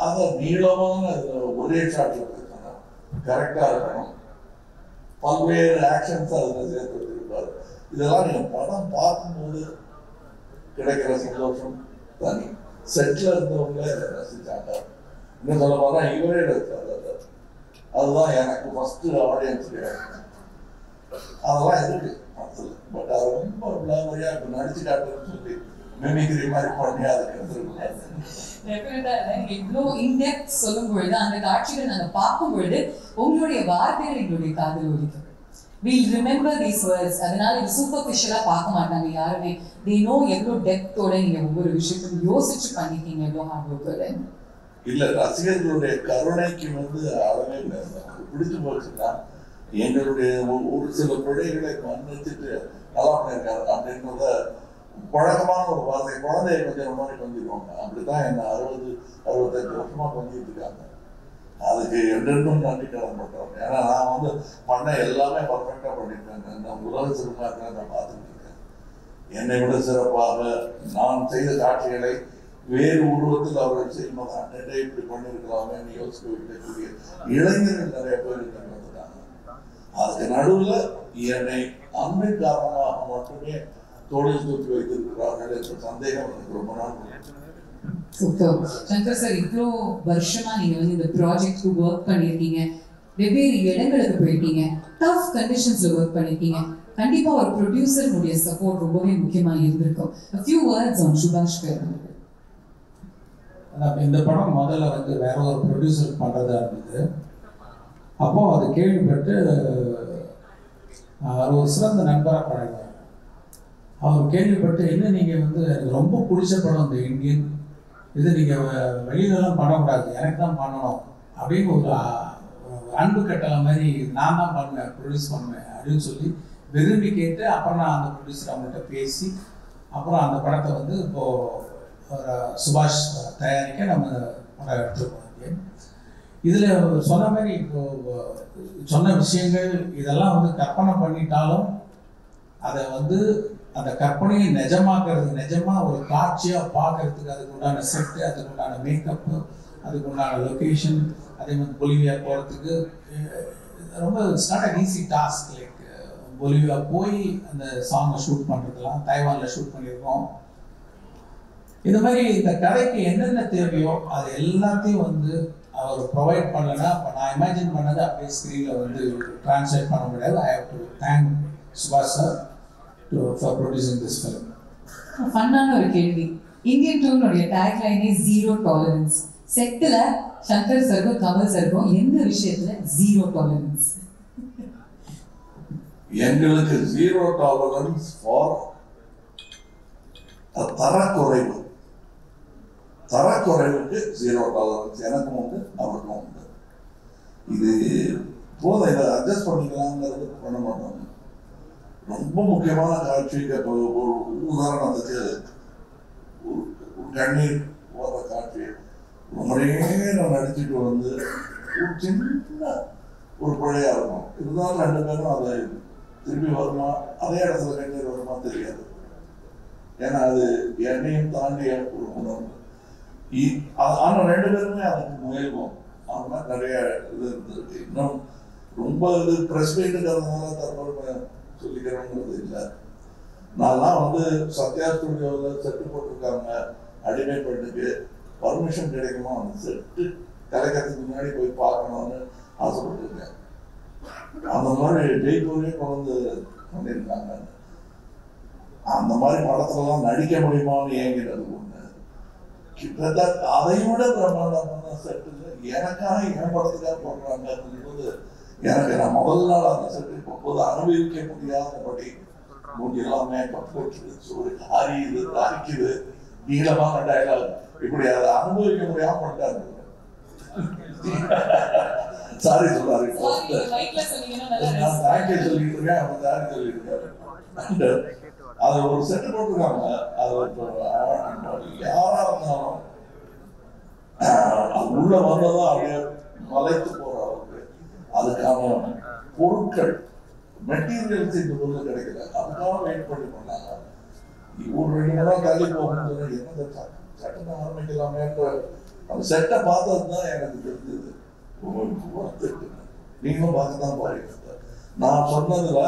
அதை நீளமான ஒரே ஷாட்ல பேசணும், கரெக்டா இருக்கணும், பல்வேறு ஆக்ஷன்ஸ் அதில் சேர்த்து வச்சிருப்பாரு. இதெல்லாம் நீங்க படம் பார்க்கும்போது கிடைக்கிற சந்தோஷம் தனி. செட்ல இருந்தவங்களே ரசிச்சாங்க. இன்னும் சொல்ல போனா இவரே ரசிச்சாரு. அதுதான் எனக்கு ஃபர்ஸ்ட் ஆடியன்ஸ். அதெல்லாம் இருக்கு படத்துல. பட் அது ரொம்ப விளாமரியா இப்ப நடிச்சு காட்டுன்னு சொல்லி மிமிக்ரி மாதிரி பண்ணி அதுக்கு இவ்வளோ இன்டெப்த் சொல்லும் பொழுது அந்த காட்சிகளை நாங்க பார்க்கும் பொழுது உங்களுடைய வார்த்தைகள் எங்களுடைய காதில் ஒலிக்கும். We'll remember these words. அதனால இது சூப்பர்ஃபிஷியலா பார்க்க மாட்டாங்க யாருமே. They know எவ்வளோ டெப்த்தோட நீங்க ஒவ்வொரு விஷயத்தையும் யோசிச்சு பண்ணிருக்கீங்க, எவ்வளோ ஹார்ட் ஒர்க். இல்ல ரசிகர்களுடைய கருணைக்கு அளவே இல்லை. பிடிச்சு போச்சுன்னா எங்களுடைய ஒரு சில பிழைகளை மன்னிச்சுட்டு நல்லா பண்ணியிருக்காரு அப்படின்றத பழக்கமான ஒரு வார்த்தை. குழந்தைய கொஞ்சம் மாதிரி கொஞ்சிடுவாங்க. அப்படித்தான் என்ன 60-65 வருஷமா கொஞ்சிட்டு இருக்காங்க. அதுக்கு என்றென்றும் நன்றி கடன் பண்றோம். ஏன்னா நான் பண்ண எல்லாமே பர்ஃபெக்டா பண்ணிட்டேன். நான் உலக சினிமாக்களை நான் பார்த்துட்டு இருக்கேன். என்னை விட சிறப்பாக நான் செய்த காட்சிகளை வேறு உருவத்தில் அவர்கள் செய்யும்போது இப்படி பண்ணிருக்கலாமே யோசிக்க வைக்கக்கூடிய இளைஞர்கள் நிறைய பேர் வந்துட்டாங்க. அதுக்கு நடுவுல என்னை அன்பின் காரணமாக மட்டுமே தோளில் தூக்கி வைத்திருக்கிறார்கள் என்ற சந்தேகம் எனக்கு ரொம்ப நாள். சூப்பர் சங்கர் சார், இவ்வளோ வருஷமா நீங்க இந்த ப்ராஜெக்ட்க்கு ஒர்க் பண்ணியிருக்கீங்க, வெவ்வேறு இடங்களுக்கு போயிருக்கீங்க, டஃப் கண்டிஷன்ஸ்ல ஒர்க் பண்ணிருக்கீங்க. கண்டிப்பா ஒரு ப்ரொடியூசருடைய சப்போர்ட் ரொம்பவே முக்கியமா இருந்திருக்கும். A few words on சுபாஷ் பேர். இந்த படம் முதல்ல வேற ஒரு ப்ரொடியூசர் பண்ணுறதா இருந்தது. அப்போ அது கேள்விப்பட்டு அவர் ஒரு சிறந்த நண்பராக பழகினார். அவர் கேள்விப்பட்டு என்ன நீங்கள் எனக்கு ரொம்ப பிடிச்ச படம் இந்த இந்தியன், இது நீங்கள் வெளியிலலாம் பண்ணக்கூடாது, எனக்கு தான் பண்ணணும் அப்படின்னு ஒரு அன்பு கட்டளை மாதிரி நான் தான் பண்ணுவேன், ப்ரொடியூஸ் பண்ணுவேன் அப்படின்னு சொல்லி விரும்பி கேட்டு அப்புறம் நான் அந்த ப்ரொடியூசர் அவங்கள்ட்ட பேசி அப்புறம் அந்த படத்தை இப்போது சுபாஷ் தயாரிக்க நம்ம படம் எடுத்துருக்கோம். இதில் சொன்ன மாதிரி இப்போ சொன்ன விஷயங்கள் இதெல்லாம் வந்து கற்பனை பண்ணிட்டாலும் அதை வந்து அந்த கற்பனையை நிஜமாக ஒரு காட்சியாக பார்க்கறதுக்கு அதுக்கு உண்டான செட்டு, அதுக்கு உண்டான மேக்கப்பு, அதுக்கு உண்டான லொக்கேஷன், அதே மாதிரி பொலிவியா போகிறதுக்கு ரொம்ப it's not an easy task. Like Bolivia போய் அந்த சாங்கை ஷூட் பண்ணுறதுலாம் தைவானில் ஷூட் பண்ணியிருக்கோம். இந்த மாதிரி இந்த கதைக்கு என்னென்ன தேவையோ அது எல்லாத்தையும் வந்து அவர் ப்ரொவைட் பண்ணலைன்னா இப்போ நான் இமேஜின் பண்ணதை அப்படியே ஸ்க்ரீனில் வந்து ட்ரான்ஸ்லேட் பண்ண முடியாது. ஐ ஹவ் டு தேங்க் சுபாஷ் sir for producing this film. ஃபன்னான ஒரு கேள்வி. இந்தியன் டூனுடைய டேக்லைனே ஜீரோ டாலரன்ஸ். செட்டில் சங்கர் சாருக்கும் கமல் சாருக்கும் எந்த விஷயத்துல ஜீரோ டாலரன்ஸ்? எங்களுக்கு ஜீரோ டாலரன்ஸ் ஃபார் தரக்குறைவு. தரக்குறைவுக்கு ஜீரோ டாலரன்ஸ் எனக்கும் உண்டு, அவருக்கும் உண்டு. இது போதும், இதை அட்ஜஸ்ட் பண்ணிக்கலாங்கிறது பண்ண மாட்டோம். ரொம்ப முக்கியமான காட்சிக்கு இப்போ ஒரு உதாரணத்துக்கு ஒரு கண்ணீர் போகிற காட்சி ரொம்ப நேரம் நடிச்சுட்டு வந்து ஒரு சின்ன ஒரு பிழையா இருக்கும். இருந்தாலும் 2 பேரும் அதை திரும்பி வருமா, அதே இடத்துல கண்ணீர் வருமா தெரியாது. ஏன்னா அது என்னையும் தாண்டிய ஒரு உணர்வு. ஆனால் 2 பேருமே அதுக்கு முயல்வோம். ஆனால் நிறைய இது இருந்திருக்கு. இன்னும் ரொம்ப இது ப்ரெஸ் மீட்டுங்கிறதுனால தற்போது சொல்லிக்கிறோங்கிறது இல்லை. நான்லாம் வந்து சத்யா ஸ்டுடியோவில் செட்டு போட்டிருக்காங்க அடிமை பெண்ணுக்கு, பர்மிஷன் கிடைக்குமா அந்த செட்டு கலைக்கிறதுக்கு முன்னாடி போய் பார்க்கணும்னு ஆசைப்பட்டிருக்கேன். அந்த மாதிரி ஜெய்ப்பூரே கொண்டு பண்ணியிருக்காங்க. அந்த மாதிரி படத்துலலாம் நடிக்க முடியுமான்னு ஏங்கிறது ஒன்று. கிட்டத்தட்ட அதை விட பிரம்மாண்டமான செட்டுல எனக்காக என் படத்துக்காக போடுறாங்க. எனக்கு நான் முதல் நாள் அந்த செட்டு இப்போது அனுபவிக்க முடியாதபடி மூஞ்செல்லாம் மேக்கப் போட்டு ஒரு அரியுது அரிக்குது, நீளமான டைலாக், இப்படி அதை அனுபவிக்க முடியாம பண்ணிட்டாங்க. சாரி சொல்லாரு, நான் தேங்க்யூ சொல்லிட்டு இருக்கேன், அவன் சாரி சொல்லிட்டு இருக்காரு. அது ஒரு செட்டு போட்டிருக்காங்க. அது யாரா இருந்தாலும் அது உள்ள வந்ததும் அப்படியே மலைத்து போற அளவுக்கு அதுக்கான பொருட்கள் மெட்டீரியல்ஸ் இந்த ஊர்ல கிடைக்கல. அதுக்காக வெயிட் பண்ணி பண்ணாங்க. ஒரு 2 மணி நேரம் தள்ளி போகும்போது என்ன சட்டத்தை ஆரம்பிக்கலாமேன்ற அந்த செட்டை பார்த்தது தான் எனக்கு தெரிஞ்சது. நீங்களும் பார்த்துதான் பாருங்க. நான் சொன்னதுல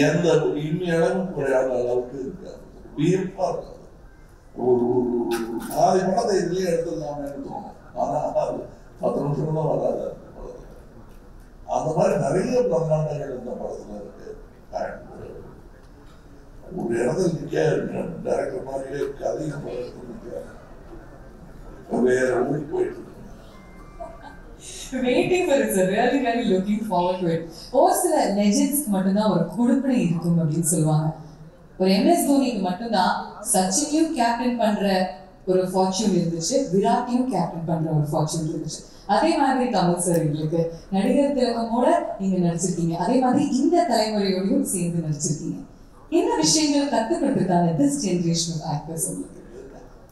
எந்த இன்னும் குறையாத அளவுக்கு இருக்காது, வியப்பா இருக்காது. ஒரு பாதி படத்தை இதுலயே எடுத்துடலாமேன்னு தோணும். ஆனா அது 10 நிமிஷம் தான் வராது. அந்த மாதிரி நிறைய பிரம்மாண்டங்கள் இந்த படத்துல இருக்கு. ஒரு இடத்துல நிக்க டைரக்டர் மாதிரியே கதையும் வேற ஊருக்கு போயிட்டு இருக்கு. Waiting for it, sir. Really, really looking forward to it. ஒரு சில லெஜெண்ட்ஸ்க்கு மட்டும்தான் ஒரு கொடுப்பினை இருக்கும் அப்படின்னு சொல்லுவாங்க. ஒரு MS தோனிக்கு மட்டும்தான் சச்சினையும் கேப்டன் பண்ற ஒரு ஃபார்ச்சூன் இருந்துச்சு, விராட்டையும் கேப்டன் பண்ற ஒரு ஃபார்ச்சூன் இருந்துச்சு. அதே மாதிரி கமல் சார் எங்களுக்கு நடிகர் திலகமோட நீங்க நடிச்சிருக்கீங்க, அதே மாதிரி இந்த தலைமுறையோடையும் சேர்ந்து நடிச்சிருக்கீங்க. என்ன விஷயங்கள் கத்துக்கிட்டிருக்காங்க this generation of actors உங்களுக்கு?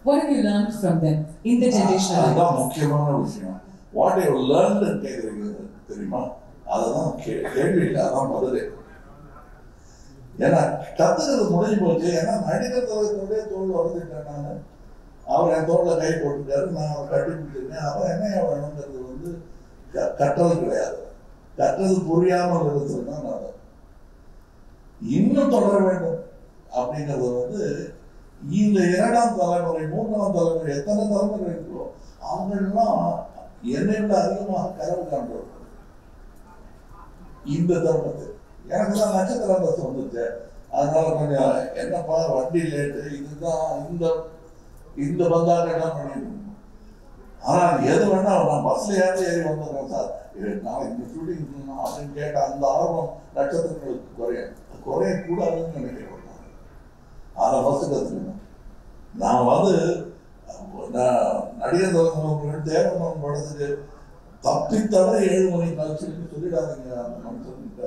What have you learned from them in the generation of actors? அதான் முக்கியமான விஷயம். What you learned கேக்குறீங்க தெரியுமா? அதுதான் கேள்வி இல்லை, அதான் பதிலே. ஏன்னா கத்துக்கிறது முடிஞ்சு போச்சு. ஏன்னா நடிகர் தலைவருடைய தோல் வளர்த்துட்டேன் நான். அவர் என் தோல்ல கை போட்டுட்டாரு, நான் அவர் கட்டி பிடிச்சிருக்கேன். அவர் என்ன வேணுங்கிறது வந்து கட்டுறது கிடையாது. கட்டுறது புரியாமல் இருந்ததுன்னா நான் இன்னும் தொடர வேண்டும் அப்படிங்கிறது வந்து இந்த 2ஆம் தலைமுறை 3ஆம் தலைமுறை எத்தனை தலைமுறை இருக்கோ அவங்கெல்லாம் என்னை விட அதிகமாக கனவு காண்பவர்கள். இந்த தருணத்தை எனக்கு தான் நட்சத்திர பஸ் வந்துச்சு. அதனால கொஞ்சம் என்னப்பா வண்டி லேட்டு, இதுதான் இந்த பந்தாக்கெல்லாம் பண்ணிட்டு. ஆனால் எது வேணா நான் பஸ்ல ஏறி வந்துடுறேன் சார், நான் இந்த ஷூட்டிங் அப்படின்னு கேட்ட அந்த ஆர்வம் நட்சத்திரங்களுக்கு குறையக்கூடாதுன்னு நினைக்கிறேன். அதை ஃபஸ்ட்டு கற்றுக்கணும். நான் வந்து நடிகர் தலைவர்கள் தேவன் படத்துக்கு தப்பி தவிர 7 மணி காட்சின்னு சொல்லிடாதீங்க அந்த மனுஷன்கிட்ட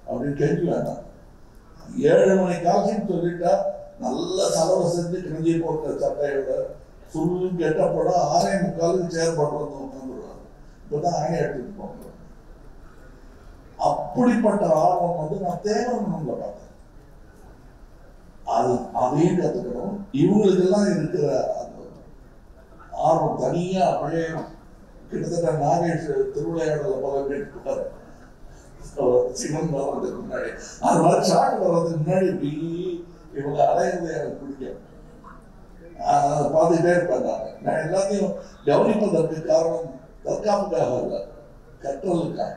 அப்படின்னு கெஞ்சி வேண்டாம். 7 மணி காட்சின்னு சொல்லிட்டா நல்ல செலவு செஞ்சு கிஞ்சி போட்ட சட்டையோட ஃபுல்லும் கெட்டப்பட 6:45 சேர் போட்டு வந்து உட்காந்துருவாங்க. இப்பதான் எடுத்துட்டு போங்க. அப்படிப்பட்ட ஆர்வம் வந்து நான் தேவரமன்ல பார்த்தேன். அதையும் கத்துக்கணும். இவங்களுக்கெல்லாம் இருக்கிற அந்த ஆர்வம் தனியா அப்படியே கிட்டத்தட்ட நாகேஷ் திருவிளையாடல போல கேட்டுட்டாரு. சிவன் வர்றதுக்கு முன்னாடி அது மாதிரி ஷாட் வர்றதுக்கு முன்னாடி இப்படி இவங்க அலையிறது எனக்கு பிடிக்கும். அதை பார்த்துட்டே இருப்பேன். நான் எல்லாத்தையும் கவனிப்பதற்கு காரணம் தற்காப்புக்காக இல்லை, கற்றலுக்காக.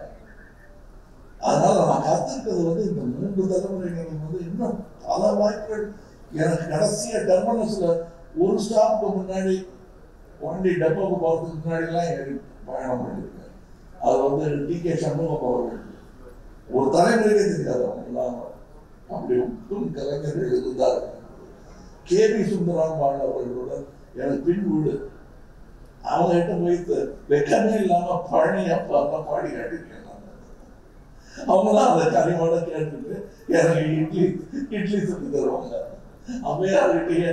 அதனால நான் கத்துக்கிறது வந்து இந்த 3 தலைமுறைகளுக்கு வந்து இன்னும் பல வாய்ப்புகள். எனக்கு கடைசியா டெர்மினஸ்ல ஒரு ஸ்டாப்புக்கு முன்னாடி வண்டி டெப்போக்கு போறதுக்கு முன்னாடிலாம் பயணம் பண்ணியிருக்கேன். அது வந்து டி.கே. சண்முகம் அவர்கள் ஒரு தலைமுறையே தெரியாது. அவங்கெல்லாம் அப்படி கலைஞர்கள் இருந்தார். கே.பி. சுந்தராம்பாள் அவர்களுடன் எனக்கு பின் வீடு. அவங்க கிட்ட போய் வெக்கமே இல்லாம பழனி அப்பா பாடி காட்டிருக்கேன். அவங்கதான் அந்த கனிமோட கேட்டுட்டு எனக்கு இட்லி சுட்டு தருவாங்க. அம்மையார்கிட்டயே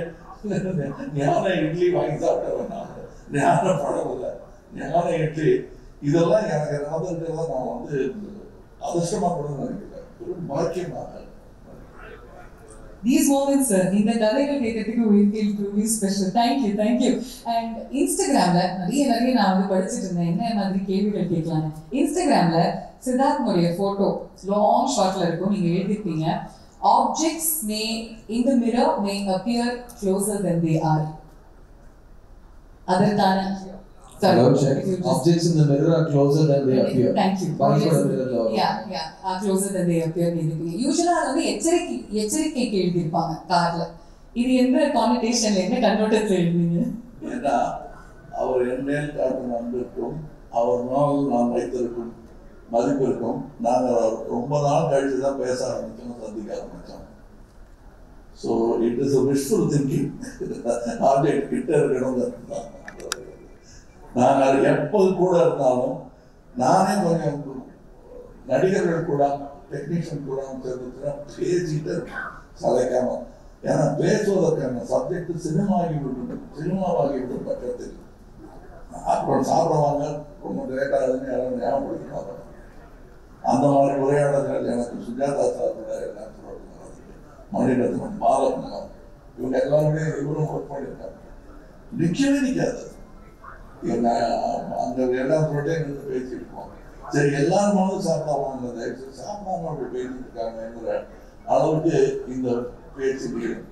ஞான இட்லி வாங்கி சாப்பிட்டவன் நான். ஞான பழம் இல்லை, ஞான இட்லி. இதெல்லாம் எனக்கு நடந்துருக்கிறத நான் வந்து அதிர்ஷ்டமா கூட நினைக்கிறேன், ஒரு பாக்கியமாக. These moments, இந்த கதைகள் கேட்கறதுக்கு we feel truly special. Thank you. And Instagramல நிறைய நான் வந்து படிச்சுட்டு இருந்தேன் என்ன மாதிரி கேள்விகள் கேட்கலாம். இன்ஸ்டாகிராம்ல சித்தார்த்னுடைய போட்டோ லாங் ஷார்ட்ல இருக்கும். நீங்க எழுதிருப்பீங்க, objects in the mirror may appear closer than they are. அதற்கான objects in the mirror are closer than they appear. Thank you. Closer than they appear. யூசுவலா அது வந்து எச்சரிக்கைக்கு எழுதியிருப்பாங்க கார்ல. இது எந்த கான்வெர்சேஷன்ல என்ன கன்வெர்ட்டர்ல எழுதுனீங்க? ஏன்னா அவர் என் மேல் காட்டும் அன்பிற்கும் அவர் மேல் நான் வைத்திருக்கும் மதிப்பிற்கும் நாங்கள் ரொம்ப நாள் கழிச்சு தான் பேச ஆரம்பிச்சோம், சந்திக்க ஆரம்பிச்சோம். So it is visual thinking. Object கிட்ட இருக்கணும். நாங்கள் எப்போது கூட இருந்தாலும் நானே கொஞ்சம் நடிகர்கள் கூட டெக்னீஷியன் கூட சேர்ந்துச்சுன்னா பேசிட்டு சளைக்காம. ஏன்னா பேசுவதற்கான சப்ஜெக்ட் சினிமாவாகிவிடும் பட்சத்தில் அப்புறம் சாப்பிடுவாங்க, ரொம்ப லேட்டாக ஆகுதுன்னு யாரும் ஞாபகப்படுத்தினாங்க. அந்த மாதிரி உரையாடல்கள் எனக்கு சுஜாதா சார் எல்லாம் மணிரத்னம், பாலகுமார், இவங்க எல்லாருமே இவரும் ஒர்க் பண்ணியிருக்காங்க. நிற்கவே நிற்காது. அந்த எல்லாம் சொல்லிட்டே நின்று பேசியிருக்கோம். சரி எல்லாருமாவது சாப்பிடாம சாப்பிடாம அப்படி பேசிட்டு இருக்காங்கிற அளவுக்கு இந்த பேச்சு.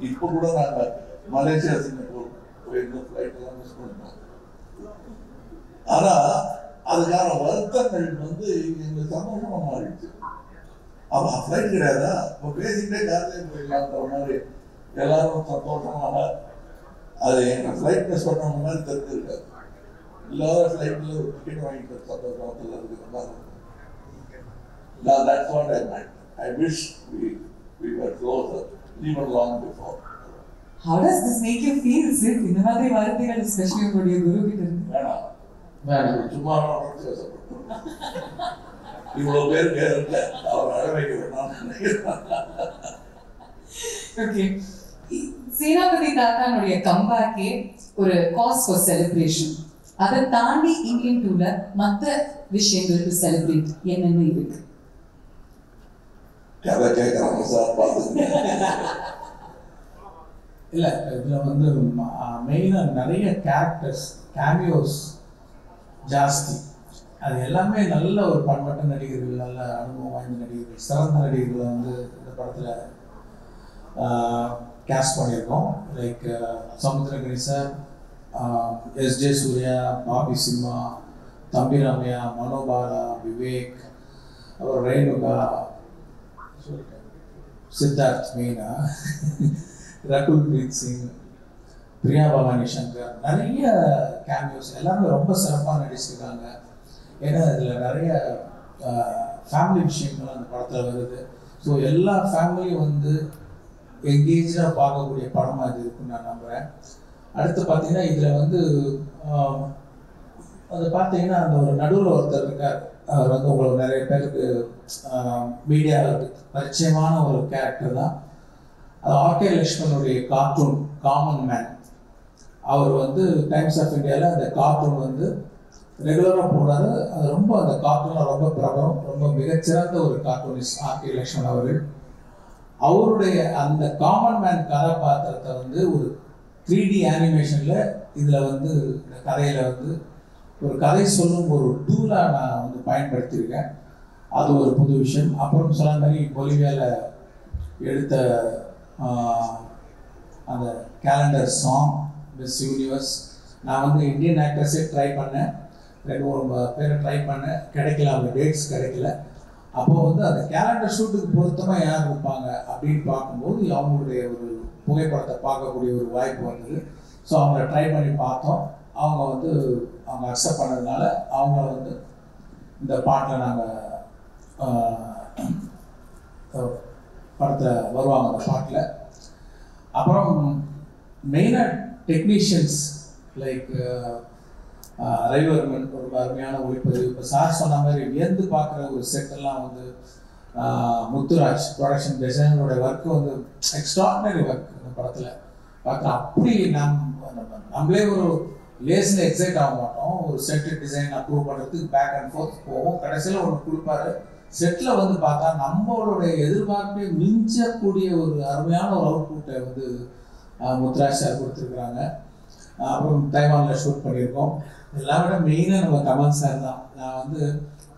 இப்போ கூட நாங்கள் மலேசியா சிங்கப்பூர் போயிருந்த ஃப்ளைட் எல்லாம் மிஸ் பண்ணிட்டோம். ஆனா அதுக்கான வருத்தங்கள் வந்து எங்களுக்கு சந்தோஷமா மாறிடுச்சு. அப்ப ஃப்ளைட் கிடையாதா, இப்போ பேசிக்கிட்டே காலையே போயிடலான்ற மாதிரி எல்லாரும் சந்தோஷமாக. அது எங்கள் ஃப்ளைட் மிஸ் பண்ண மாதிரி தெரிஞ்சிருக்காது. இல்லாத ஃப்ளைட்ல ஒரு டிக்கெட் வாங்கிட்டு சந்தோஷத்தில் இருக்கிறது. That's what I meant. I wish we were closer even long before. How does this make you feel, Sid? இந்த மாதிரி வார்த்தைகள் especially உங்களுடைய குரு கிட்ட இருந்து. வேணாம் சும்மா இவ்வளவு பேர் கேட்கல, அவர் அழ வைக்க வேண்டாம். ஓகே, சேனாபதி தாத்தானுடைய கம்பேக்கே ஒரு காஸ் ஃபார் செலிப்ரேஷன். அதை தாண்டி இந்தியன் டூல மற்ற விஷயங்களுக்கு செலிப்ரேட் என்னென்ன இருக்கு? கதை கேட்கறாங்க சார், பார்த்துங்க. இல்லை, இதில் வந்து மெயினாக நிறைய கேரக்டர்ஸ் கேமியோஸ் ஜாஸ்தி. அது எல்லாமே நல்ல ஒரு பண்பட்ட நடிகர்கள், நல்ல அனுபவம் வாய்ந்த நடிகர்கள், சிறந்த நடிகர்களை வந்து இந்த படத்தில் கேஸ்ட் பண்ணியிருக்கோம். Like Samuthirakani sir, SJ. சூர்யா, பாபி சிம்மா, தம்பி ராமையா, மனோபாலா, விவேக், அப்புறம் ரேணுகா, சித்தார்த் மெயினா, ரகுல் பிரீத் சிங், பிரியா பவானி சங்கர், நிறைய கேமியோஸ் எல்லாமே ரொம்ப சிறப்பாக நடிச்சிருக்காங்க. ஏன்னா இதில் நிறைய ஃபேமிலி விஷயங்கள் அந்த படத்தில் வருது. ஸோ எல்லா ஃபேமிலியும் வந்து எங்கேஜாக பார்க்கக்கூடிய படமாக இது இருக்குன்னு நான் நம்புகிறேன். அடுத்து பார்த்தீங்கன்னா இதில் வந்து அது பார்த்தீங்கன்னா அந்த ஒரு நடுவில் ஒருத்தர் இருக்கார். அவர் வந்து உங்களுக்கு நிறைய பேருக்கு மீடியாவுக்கு பரிச்சயமான ஒரு கேரக்டர் தான். அது ஆர்கே லக்ஷ்மணுடைய கார்ட்டூன் காமன் மேன். அவர் வந்து டைம்ஸ் ஆஃப் இந்தியாவில் அந்த கார்ட்டூன் வந்து ரெகுலராக போடுறாரு. அது ரொம்ப அந்த கார்ட்டூனில் ரொம்ப பிரபலம், ரொம்ப மிகச்சிறந்த ஒரு கார்ட்டூனிஸ்ட் ஆர்கே லக்ஷ்மண் அவர்கள். அவருடைய அந்த காமன் மேன் கதாபாத்திரத்தை வந்து ஒரு 3D அனிமேஷனில் இதில் வந்து இந்த கதையில் வந்து ஒரு கதை சொல்லும் ஒரு டூலாக நான் வந்து பயன்படுத்தியிருக்கேன். அது ஒரு புது விஷயம். அப்புறம் சொன்ன மாதிரி பொலிவியாவில் எடுத்த அந்த கேலண்டர் சாங் மிஸ் யூனிவர்ஸ், நான் வந்து இந்தியன் ஆக்டர்ஸே ட்ரை பண்ணேன், 2-3 பேரை ட்ரை பண்ணேன், கிடைக்கல, அவங்க டேட்ஸ் கிடைக்கல. அப்போது வந்து அந்த கேலண்டர் ஷூட்டுக்கு பொருத்தமாக யார் இருப்பாங்க அப்படின்னு பார்க்கும்போது அவங்களுடைய ஒரு புகைப்படத்தை பார்க்கக்கூடிய ஒரு வாய்ப்பு வந்தது. ஸோ அவங்கள ட்ரை பண்ணி பார்த்தோம். அவங்க வந்து அவங்க அக்செப்ட் பண்ணதுனால அவங்கள வந்து இந்த பாட்டில் நாங்கள் படத்தில் வருவாங்க அந்த பாட்டில். அப்புறம் மெயினாக டெக்னீஷியன்ஸ் லைக் ரவிவர்மன் ஒரு அருமையான ஒளிப்பதிவு. இப்போ சார் சொன்ன மாதிரி வியந்து பார்க்குற ஒரு செட்டெல்லாம் வந்து முத்துராஜ் ப்ரொடக்ஷன் டிசைனரோட ஒர்க்கு வந்து எக்ஸ்ட்ராடினரி ஒர்க் இந்த படத்தில் பார்க்குற. அப்படி நம்மளே ஒரு லேஸில் எக்ஸைட் ஆக மாட்டோம். ஒரு செட்டு டிசைன் அப்ரூவ் பண்ணுறதுக்கு பேக் அண்ட் ஃபோர்த் போவோம். கடைசியில் ஒன்று கொடுப்பாரு. செட்டில் வந்து பார்த்தா நம்மளுடைய எதிர்பார்ப்பை மிஞ்சக்கூடிய ஒரு அருமையான ஒரு அவுட்புட்டை வந்து முத்துராஜ் சார் கொடுத்துருக்குறாங்க. அப்புறம் தைவானில் ஷூட் பண்ணியிருக்கோம். எல்லா விட மெயினாக நம்ம கமல் சார் தான். நான் வந்து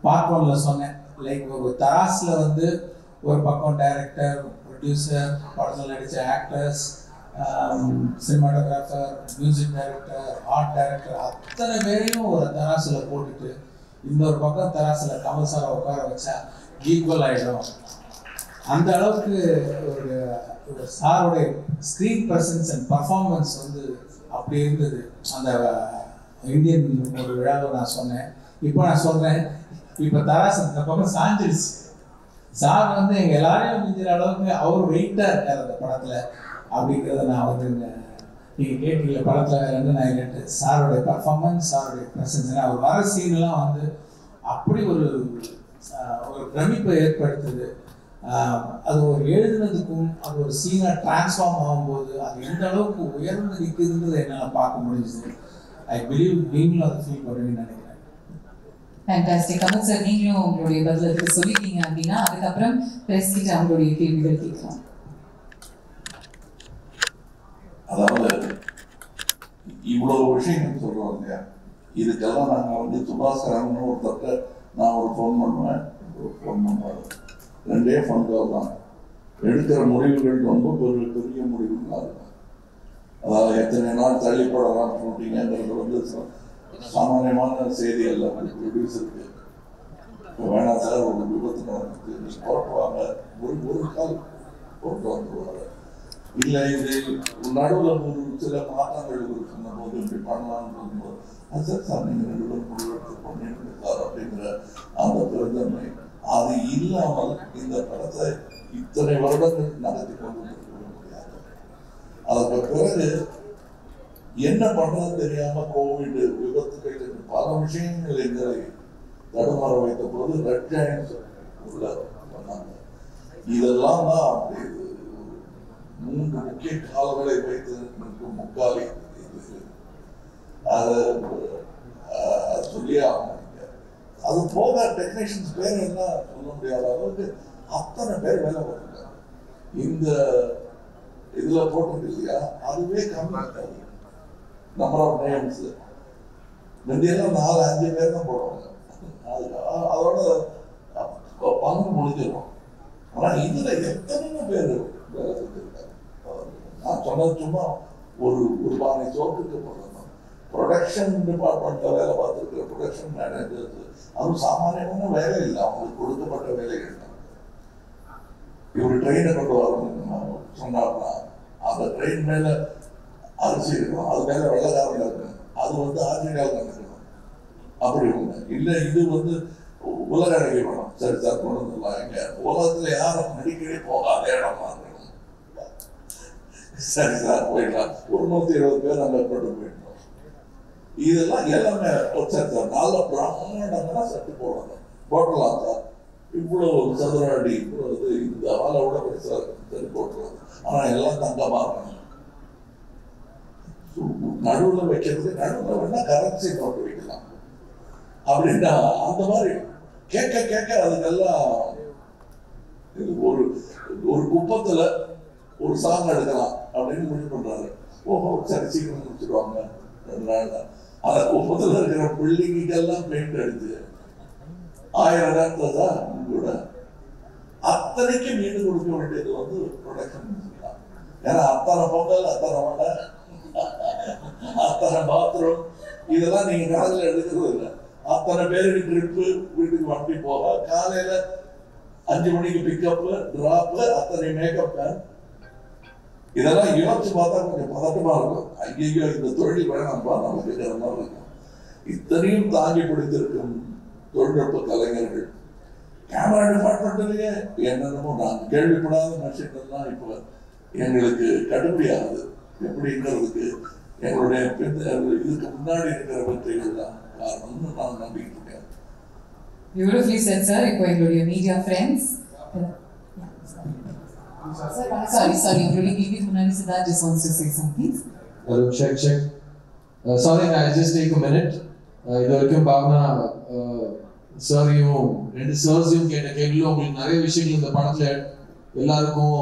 பார்ட் 1ல் சொன்னேன், லைக் ஒரு தராஸில் வந்து ஒரு பக்கம் டைரக்டர், ப்ரொடியூசர், படத்தில் நடித்த actors, cinematographer, music director, art director, அத்தனை பேரையும் ஒரு தராசில் போட்டுட்டு இன்னொரு பக்கம் தராசில் கமல் சாரை உட்கார வச்சா ஈக்குவல் ஆகிடும். அந்த அளவுக்கு ஒரு சாரோடைய ஸ்க்ரீன் ப்ரெசன்ஸ் அண்ட் பர்ஃபார்மன்ஸ் வந்து அப்படி இருந்தது. அந்த இந்தியன் ஒரு விழாவை நான் சொன்னேன். இப்போ நான் சொல்கிறேன், இப்போ தராசு இந்த பக்கம் சாஞ்சிடுச்சு. சார் வந்து எங்கள் எல்லாரையும் மிஞ்சிற அளவுக்கு அவர் வெயிட்டாக இருக்கார் அந்த படத்தில் அப்படிங்கிறத நான் வந்து நீங்கள் கேட்டீங்க. படத்தில் வேறு நான் கேட்டு சாரோடைய பர்ஃபார்மன்ஸ், சாரோடைய ப்ரெசன்ஸ், அவர் வர சீன்லாம் வந்து அப்படி ஒரு பிரமிப்பை ஏற்படுத்துது. அது ஒரு எழுதுனதுக்கும் அது ஒரு சீனாக டிரான்ஸ்ஃபார்ம் ஆகும்போது அது எந்த அளவுக்கு உயர்ந்து நிற்குதுன்றதை என்னால் பார்க்க முடிஞ்சுது. ஐ பிலீவ் நீங்களும் அதை ஃபீல் பண்ணுவீங்கன்னு நினைக்கிறேன். ஃபேண்டாஸ்டிக். கமல் சார், நீங்களும் உங்களுடைய பதிலுக்கு சொல்லிட்டீங்க அப்படின்னா அதுக்கப்புறம் பிரஸ் கிட்ட அவங்களுடைய கேள்விகள் கேட்கலாம். அதாவது இவ்வளவு விஷயங்கள் சொல்றோம் இல்லையா, இதுக்கெல்லாம் நாங்கள் வந்து சுபாஸ்கரன் ஒருத்தர்கிட்ட நான் ஒரு ஃபோன் பண்ணுவேன், ஒரு ஃபோன் பண்ணுவார். 2 ஃபோன் கால் தான். எடுக்கிற முடிவுகள் ரொம்ப பெரிய முடிவுகளாக இருக்கும். அதாவது எத்தனை நாள் தள்ளி போடலாம் ஷூட்டிங்கிறது வந்து சாமானியமான செய்தி அல்ல. ப்ரொடியூசருக்கு இப்போ வேணாம் சார், ஒரு விபத்து நடந்துட்டு புறப்படுவாங்க, ஒரு கால் போட்டு வந்துடுவாங்க. இல்லை இது நடுவில் ஒரு சில மாற்றங்கள் இருக்குங்க போது இப்படி பண்ணலான்னு சொல்லும்போது அது சார் நீங்கள் 2 பேரும் முடிவெடுத்து பண்ணிட்டு சார் அப்படிங்கிற அந்த பெருந்தன்மை அது இல்லாமல் இந்த படத்தை இத்தனை வருடங்கள் நடத்தி கொண்டு முடியாது. அதற்கு பிறகு என்ன பண்றது தெரியாம கோவிட், விபத்துகள், பல விஷயங்கள் எங்களை தடுமாற வைத்த போது ரெட் ஜாயின்ஸ் உள்ள பண்ணாங்க. இதெல்லாம் தான் அப்படி 3 முக்கிய கால்களை வைத்து நிற்கும் முக்காலி இது. அதை சொல்லியே ஆகணும். அது போக டெக்னீஷியன்ஸ் பேர் என்ன சொல்ல முடியாத அளவுக்கு அத்தனை பேர் வேலை பார்த்துருக்காங்க. இந்த இதுல போட்டது இல்லையா, அதுவே கம்மி இருக்காது. நம்பர் ஆஃப் நேம்ஸ் முந்தியெல்லாம் 4-5 பேர் தான் போடுவாங்க. அதோட பங்கு முடிஞ்சிடும். ஆனா இதுல எத்தனையோ பேர் வேலை செஞ்சிருக்காங்க. நான் சொன்னது சும்மா ஒரு பானை சோற்றுக்கு போடணும். ப்ரொடக்ஷன் டிபார்ட்மெண்ட்ல வேலை பார்த்துருக்கிற ப்ரொடக்ஷன் மேனேஜர்ஸ், அதுவும் சாமானியமான வேலை இல்லை, அவங்களுக்கு கொடுக்கப்பட்ட வேலைகள் தான். இவர் ட்ரெயினை கொண்டு வரணும் சொன்னார்னா அந்த ட்ரெயின் மேல அரிசி இருக்கணும், அது மேல வெள்ளக்காரங்க இருக்கணும், அது வந்து ஆசிரியர்கள் இருக்கணும். அப்படி ஒண்ணு இல்லை. இது வந்து உலக அழகி வேணும். சரி சார் கொண்டு வந்துடலாம். எங்க உலகத்துல யாரும் அடிக்கடி போகாத இடமா இருக்கணும். சரி சார் போயிடலாம். ஒரு 120 பேர் அங்க கொண்டு போயிடணும். இதெல்லாம் எல்லாமே சரி சார் நல்ல பிராமணமா சட்டு போடணும், போட்டலாம் சார். இவ்வளவு சதுர அடி, இவ்வளவு இந்த ஆளை விட பெருசா சரி போட்டுருவாங்க. ஆனா எல்லாம் தங்கமா இருக்கணும். நடுவில் வைக்கிறது, நடுவில் வேணா கரன்சி நோட்டு வைக்கலாம். அப்படின்னா அந்த மாதிரி கேட்க கேட்க அதுக்கெல்லாம் ஒரு ஒரு குப்பத்துல ஒரு சாங் எடுக்கலாம் அப்படின்னு முடிவு பண்றாரு. ஓஹோ சரி சீக்கிரம் முடிச்சிடுவாங்க 2 நாள் தான். அந்த குப்பத்துல இருக்கிற பில்டிங்கெல்லாம் பெயிண்ட் அடிச்சு 1000 நேரத்துல தான் கூட அத்தனைக்கு மீண்டு கொடுக்க வேண்டியது வந்து ப்ரொடக்ஷன். ஏன்னா அத்தனை பொங்கல், அத்தனை மழை, அத்தனை பாத்ரூம் இதெல்லாம் நீங்க கணக்குல எடுக்கிறது இல்லை. அத்தனை பேருக்கு ட்ரிப்பு, வீட்டுக்கு வண்டி போக, காலையில 5 மணிக்கு பிக்கப்பு, டிராப்பு, அத்தனை மேக்கப், இதெல்லாம் யோசிச்சு பார்த்தா கொஞ்சம் பதட்டமா இருக்கும். ஐயோ இந்த தொழில் வேணாம்பா நமக்கு மாதிரி இருக்கும். இத்தனையும் தாங்கி பிடித்திருக்கும் தொழில்நுட்ப கலைஞர்கள். கேமரா டிபார்ட்மெண்ட்லயே என்னென்னமோ நாங்கள் கேள்விப்படாத மெஷின் எல்லாம் இப்போ எங்களுக்கு கடுமையாகுது. எப்படிங்கிறதுக்கு எங்களுடைய இதுக்கு முன்னாடி இருக்கிற வெற்றிகள் தான் காரணம்னு நான் நம்பிக்கிட்டு இருக்கேன். Beautifully said, sir. இப்போ எங்களுடைய media friends. Sorry. Really, give Munani Siddharth just wants to say something. Hello, check. Sorry, I'll just take a minute. இது வரைக்கும் பாவனா சாரியும் 2 சார்ஸையும் கேட்ட கேள்வியும் உங்களுக்கு நிறைய விஷயங்கள் இந்த படத்துல எல்லாருக்கும்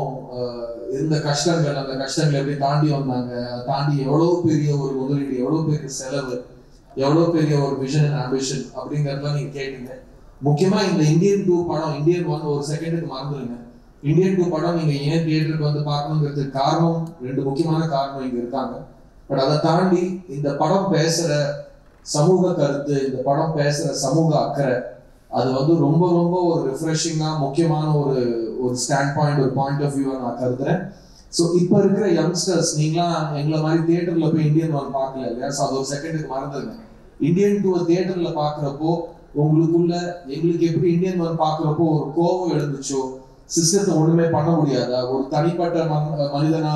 இருந்த கஷ்டங்கள், அந்த கஷ்டங்களை எப்படி தாண்டி வந்தாங்க, தாண்டி எவ்வளவு பெரிய ஒரு முதலீடு, எவ்வளவு பெரிய செலவு, எவ்வளவு பெரிய ஒரு விஷன் அண்ட் ஆம்பிஷன் அப்படிங்கறதெல்லாம் நீங்க கேட்டீங்க. முக்கியமா இந்த இந்தியன் 2 படம், இந்தியன் 1 ஒரு செகண்டுக்கு மறந்துடுங்க. இந்தியன் 2 படம் நீங்க ஏன் தியேட்டருக்கு வந்து பார்க்கணுங்கிறதுக்கு காரணம் 2 முக்கியமான காரணம் இங்க இருக்காங்க. பட் அதை தாண்டி இந்த படம் பேசுற சமூக கருத்து, இந்த படம் பேசுற சமூக அக்கறை, அது வந்து ரொம்ப ரொம்ப ஒரு ரிஃப்ரெஷிங்கா முக்கியமான ஒரு ஸ்டாண்ட் பாயிண்ட், ஒரு பாயிண்ட் ஆஃப் வியூவா நான் கருதுறேன். ஸோ இப்போ இருக்கிற யங்ஸ்டர்ஸ், நீங்களாம் எங்களை மாதிரி தியேட்டர்ல போய் இந்தியன் 1 பார்க்கல இல்லையா? ஸோ அது ஒரு செகண்டுக்கு மறந்துருங்க. இந்தியன் 2 தியேட்டர்ல பார்க்குறப்போ உங்களுக்குள்ள எங்களுக்கு எப்படி இந்தியன் 1 பார்க்குறப்போ ஒரு கோபம் எழுந்துச்சோ, சிஸ்டத்தை ஒண்ணுமே பண்ண முடியாதா, ஒரு தனிப்பட்ட மனிதனா,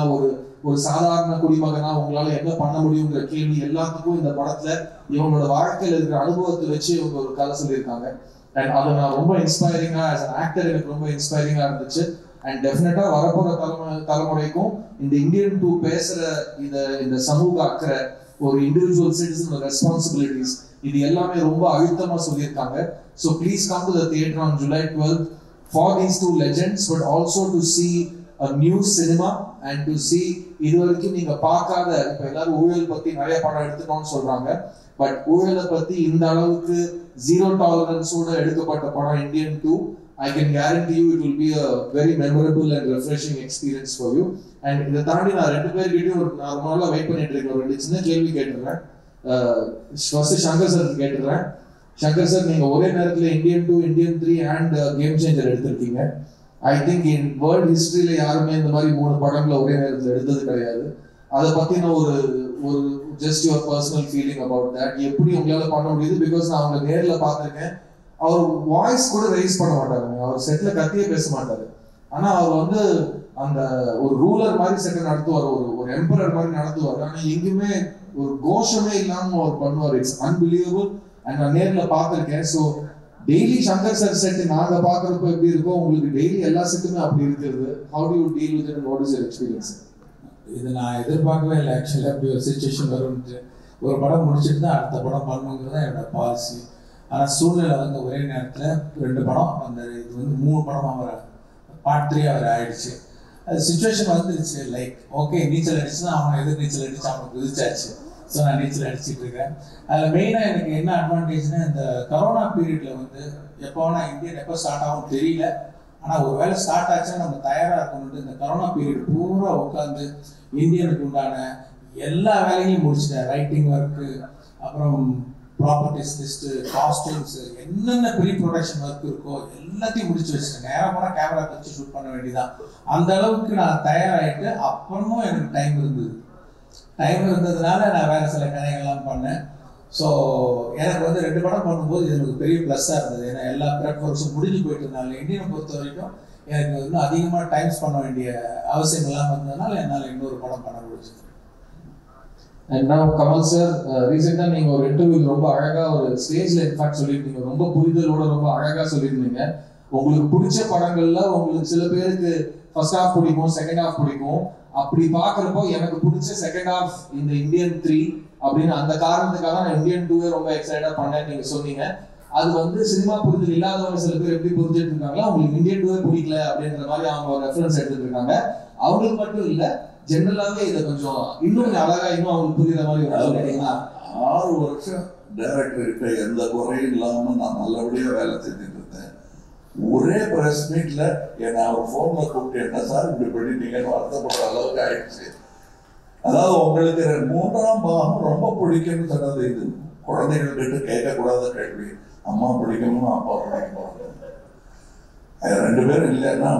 ஒரு சாதாரண குடிமகனா உங்களால என்ன பண்ண முடியுங்கிற கேள்வி எல்லாத்துக்கும் இந்த படத்துல இவங்களோட வாழ்க்கையில இருக்கிற அனுபவத்தை வச்சு இவங்க ஒரு கதை சொல்லியிருக்காங்க. அண்ட் அதை நான் ரொம்ப இன்ஸ்பைரிங்கா, ஆஸ் அன் ஆக்டர் எனக்கு ரொம்ப இன்ஸ்பைரிங்கா இருந்துச்சு. அண்ட் டெஃபினட்டா வரப்போற தலைமுறைக்கும் இந்த இந்தியன் 2 பேசுற இந்த சமூக அக்கறை, ஒரு இண்டிவிஜுவல் சிட்டிசன் ரெஸ்பான்சிபிலிட்டிஸ், இது எல்லாமே ரொம்ப அழுத்தமா சொல்லியிருக்காங்க. So please come to the theatre on July 12th for these 2 legends, but also to see a new cinema and to see இது வரைக்கும் நீங்க பார்க்காத, இப்ப எல்லாரும் ஊழல் பத்தி நிறைய படம் எடுத்துட்டோம்னு சொல்றாங்க, பட் ஊழலை பத்தி இந்த அளவுக்கு 0 டாலரன்ஸோட எடுக்கப்பட்ட படம் Indian 2. I can guarantee you it will be a very memorable and refreshing experience for you. And இதை தாண்டி நான் 2 பேர்கிட்டையும் ஒரு நார்மலா வெயிட் பண்ணிட்டு இருக்கேன். ஒரு 2 சின்ன கேள்வி கேட்டுறேன். ஃபர்ஸ்ட் சங்கர் சார் கேட்டுறேன். சங்கர் சார், நீங்க ஒரே நேரத்துல Indian 2, Indian 3 and game changer எடுத்திருக்கீங்க. ஐ திங்க் இன் வேர்ல்ட் ஹிஸ்டரியில யாருமே இந்த மாதிரி 3 படங்களை ஒரே நேரத்தில் எடுத்தது கிடையாது. அதை பத்தின ஒரு just your personal feeling about that, எப்படி உங்களால பண்ண முடியுது? பிகாஸ் நான் அவங்க நேர்ல பார்த்திருக்கேன். அவர் வாய்ஸ் கூட ரைஸ் பண்ண மாட்டாருங்க, அவர் செட்ல கத்தியே பேச மாட்டாரு. ஆனா அவர் வந்து அந்த ஒரு ரூலர் மாதிரி செட்டை நடத்துவார், ஒரு எம்பரர் மாதிரி நடத்துவார். ஆனா எங்குமே ஒரு கோஷமே இல்லாம அவர் பண்ணுவார். It's unbelievable. அண்ட் நான் நேர்ல பார்த்திருக்கேன். So daily Shankar sir set நாங்க பாக்குறப்ப எப்படி இருக்கோ, உங்களுக்கு டெய்லி எல்லா செட்டுமே அப்படி இருக்கிறது. How to you deal with it and what is your experience? இது நான் எதிர்பார்க்கவே இல்லை ஆக்சுவலாக. அப்படி ஒரு சிச்சுவேஷன் வரும்ட்டு. ஒரு படம் முடிச்சுட்டு தான் அடுத்த படம் பண்ணணுங்கிறது தான் என்னோட பாலிசி. ஆனால் சூழ்நிலை வந்து ஒரே நேரத்தில் 2 படம் அந்த இது வந்து 3 படமாக வர பார்ட் 3 அவர் ஆயிடுச்சு. அது சுச்சுவேஷன் வந்துருச்சு. லைக் ஓகே, நீச்சல் அடிச்சுன்னா அவனை எதிர் நீச்சல் அடிச்சு அவனுக்கு குதிச்சாச்சு. ஸோ நான் நீச்சல் அடிச்சுட்டு இருக்கேன். அதில் மெயினாக எனக்கு என்ன அட்வான்டேஜ்னா, இந்த கரோனா பீரியட்ல வந்து எப்போ வேணால் இந்தியன் எப்போ ஸ்டார்ட் ஆகும் தெரியல. ஆனால் ஒரு வேளை ஸ்டார்ட் ஆச்சுன்னா நம்ம தயாராக இருக்கணும்ட்டு இந்த கரோனா பீரியட் பூரா உட்காந்து இந்தியனுக்கு உண்டான எல்லா வேலையும் முடிச்சிட்டேன். ரைட்டிங் ஒர்க்கு, அப்புறம் ப்ராப்பர்ட்டிஸ் லிஸ்ட்டு, காஸ்டியூம்ஸு, என்னென்ன ப்ரீ ப்ரொடக்ஷன் ஒர்க் இருக்கோ எல்லாத்தையும் முடிச்சு வச்சுட்டேன். நேராக போனால் கேமரா வச்சு ஷூட் பண்ண வேண்டியதான். அந்த அளவுக்கு நான் தயாராகிட்டு அப்புறமும் எனக்கு டைம் இருந்ததுனால நான் வேறு சில கதைகள்லாம் பண்ணேன். ஸோ எனக்கு வந்து 2 படம் பண்ணும்போது இது எனக்கு பெரிய ப்ளஸ்ஸாக இருந்தது. ஏன்னா எல்லா ப்ரெப் ஒர்க்ஸும் முடிஞ்சு போயிட்டு இருந்தாலும் இந்தியனை பொறுத்த வரைக்கும் எனக்கு இன்னும் அதிகமாக டைம்ஸ் பண்ண வேண்டிய அவசியம் இல்லாமல் இருந்ததுனால என்னால் இன்னொரு படம் பண்ண முடிஞ்சது. அண்ட் நான் கமல் சார், ரீசெண்டாக நீங்கள் ஒரு இன்டர்வியூ ரொம்ப அழகாக ஒரு ஸ்டேஜில் இன்ஃபேக்ட் சொல்லியிருந்தீங்க, ரொம்ப புரிதலோட ரொம்ப அழகாக சொல்லியிருந்தீங்க. உங்களுக்கு பிடிச்ச படங்கள்ல உங்களுக்கு சில பேருக்கு ஃபர்ஸ்ட் ஹாஃப் பிடிக்கும், செகண்ட் ஹாஃப் பிடிக்கும். அப்படி பாக்குறப்போ எனக்கு பிடிச்ச செகண்ட் ஹாஃப் இந்த இந்தியன் 3 அப்படின்னு அந்த காரணத்துக்காக நான் இந்தியன் 2 ரொம்ப எக்ஸைட்டா பண்ணேன். நீங்க சொன்னீங்க அது வந்து சினிமா புரிதல் இல்லாதவங்க சில பேர் எப்படி புரிஞ்சுட்டு இருக்காங்களோ அவங்களுக்கு இந்தியன் 2 பிடிக்கல அப்படின்ற மாதிரி அவங்க ஒரு ரெஃபரன்ஸ் எடுத்துட்டு இருக்காங்க. அவங்களுக்கு மட்டும் இல்ல, ஜெனரலாவே இதை கொஞ்சம் இன்னும் அழகா இன்னும் அவங்களுக்கு புரியுற மாதிரி சொல்லிட்டீங்களா? 6 வருஷம் டைரக்டர்கிட்ட எந்த குறையும் இல்லாம நான் நல்லபடியா வேலை செஞ்சுட்டு இருந்தேன். ஒரே பிரஸ் மீட்ல என்ன அவர் போன்ல கூப்பிட்டு என்ன சார் இப்படி பண்ணிட்டீங்கன்னு வருத்தப்படுற அளவுக்கு ஆயிடுச்சு. அதாவது உங்களுக்கு 3ஆம் பாகம் ரொம்ப பிடிக்கும்னு சொன்னது இது. குழந்தைகள் கிட்ட கேட்கக்கூடாத கேள்வி. அம்மா பிடிக்குமோ அப்பா பிடிக்குமோ, 2 பேரும் இல்லைன்னா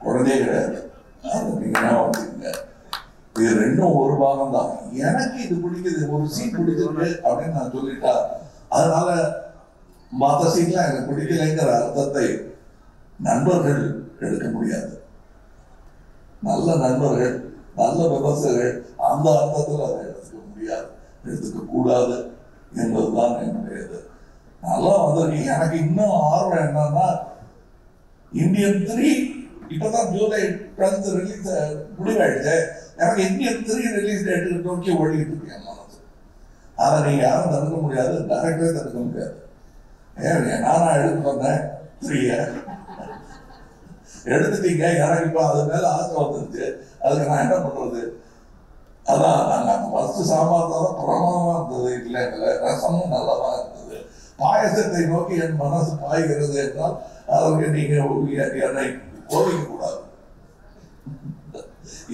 குழந்தையே கிடையாது. அது நீங்க என்ன வச்சுக்கோங்க, இது 2ம் ஒரு பாகம் தான். எனக்கு இது பிடிக்குது, ஒரு சீன் பிடிச்சிருக்கு அப்படின்னு நான் சொல்லிட்டா அதனால மற்ற சீன்லாம் எனக்கு பிடிக்கலைங்கிற அர்த்தத்தை நண்பர்கள் எடுக்க முடியாது. நல்ல நண்பர்கள், நல்ல விமர்சகர்கள் அந்த அர்த்தத்தில் அதை எடுத்துக்க முடியாது, எடுத்துக்க கூடாது என்பதுதான் என்னுடையது. நல்லா வந்திருக்கு. எனக்கு இன்னும் ஆர்வம் என்னன்னா, இந்தியன் 3 இப்பதான் ஜூலை 10 ரிலீஸ் முடிவாயிடுச்சு. எனக்கு இந்தியன் 3 ரிலீஸ் டேட்டு நோக்கி ஓடிக்கிட்டு இருக்கேன் மனசு. அதை நீங்க யாரும் தடுக்க முடியாது, டைரக்டரே தடுக்க முடியாது. நானா எடுக்க சொன்னேன் 3 எடுத்துட்டீங்க. எனக்கு இப்போ அது மேல ஆசை வந்துருச்சு. அதுக்கு நான் என்ன பண்றது? அதான் நாங்கள் ஃபர்ஸ்ட் சாம்பார் தான் பிரமாதமா இருந்தது, இல்லைங்கள ரசமும் நல்லதா இருந்தது. பாயசத்தை நோக்கி என் மனசு பாய்கிறது என்றால் அதற்கு நீங்க என்னை கோவிக்க கூடாது.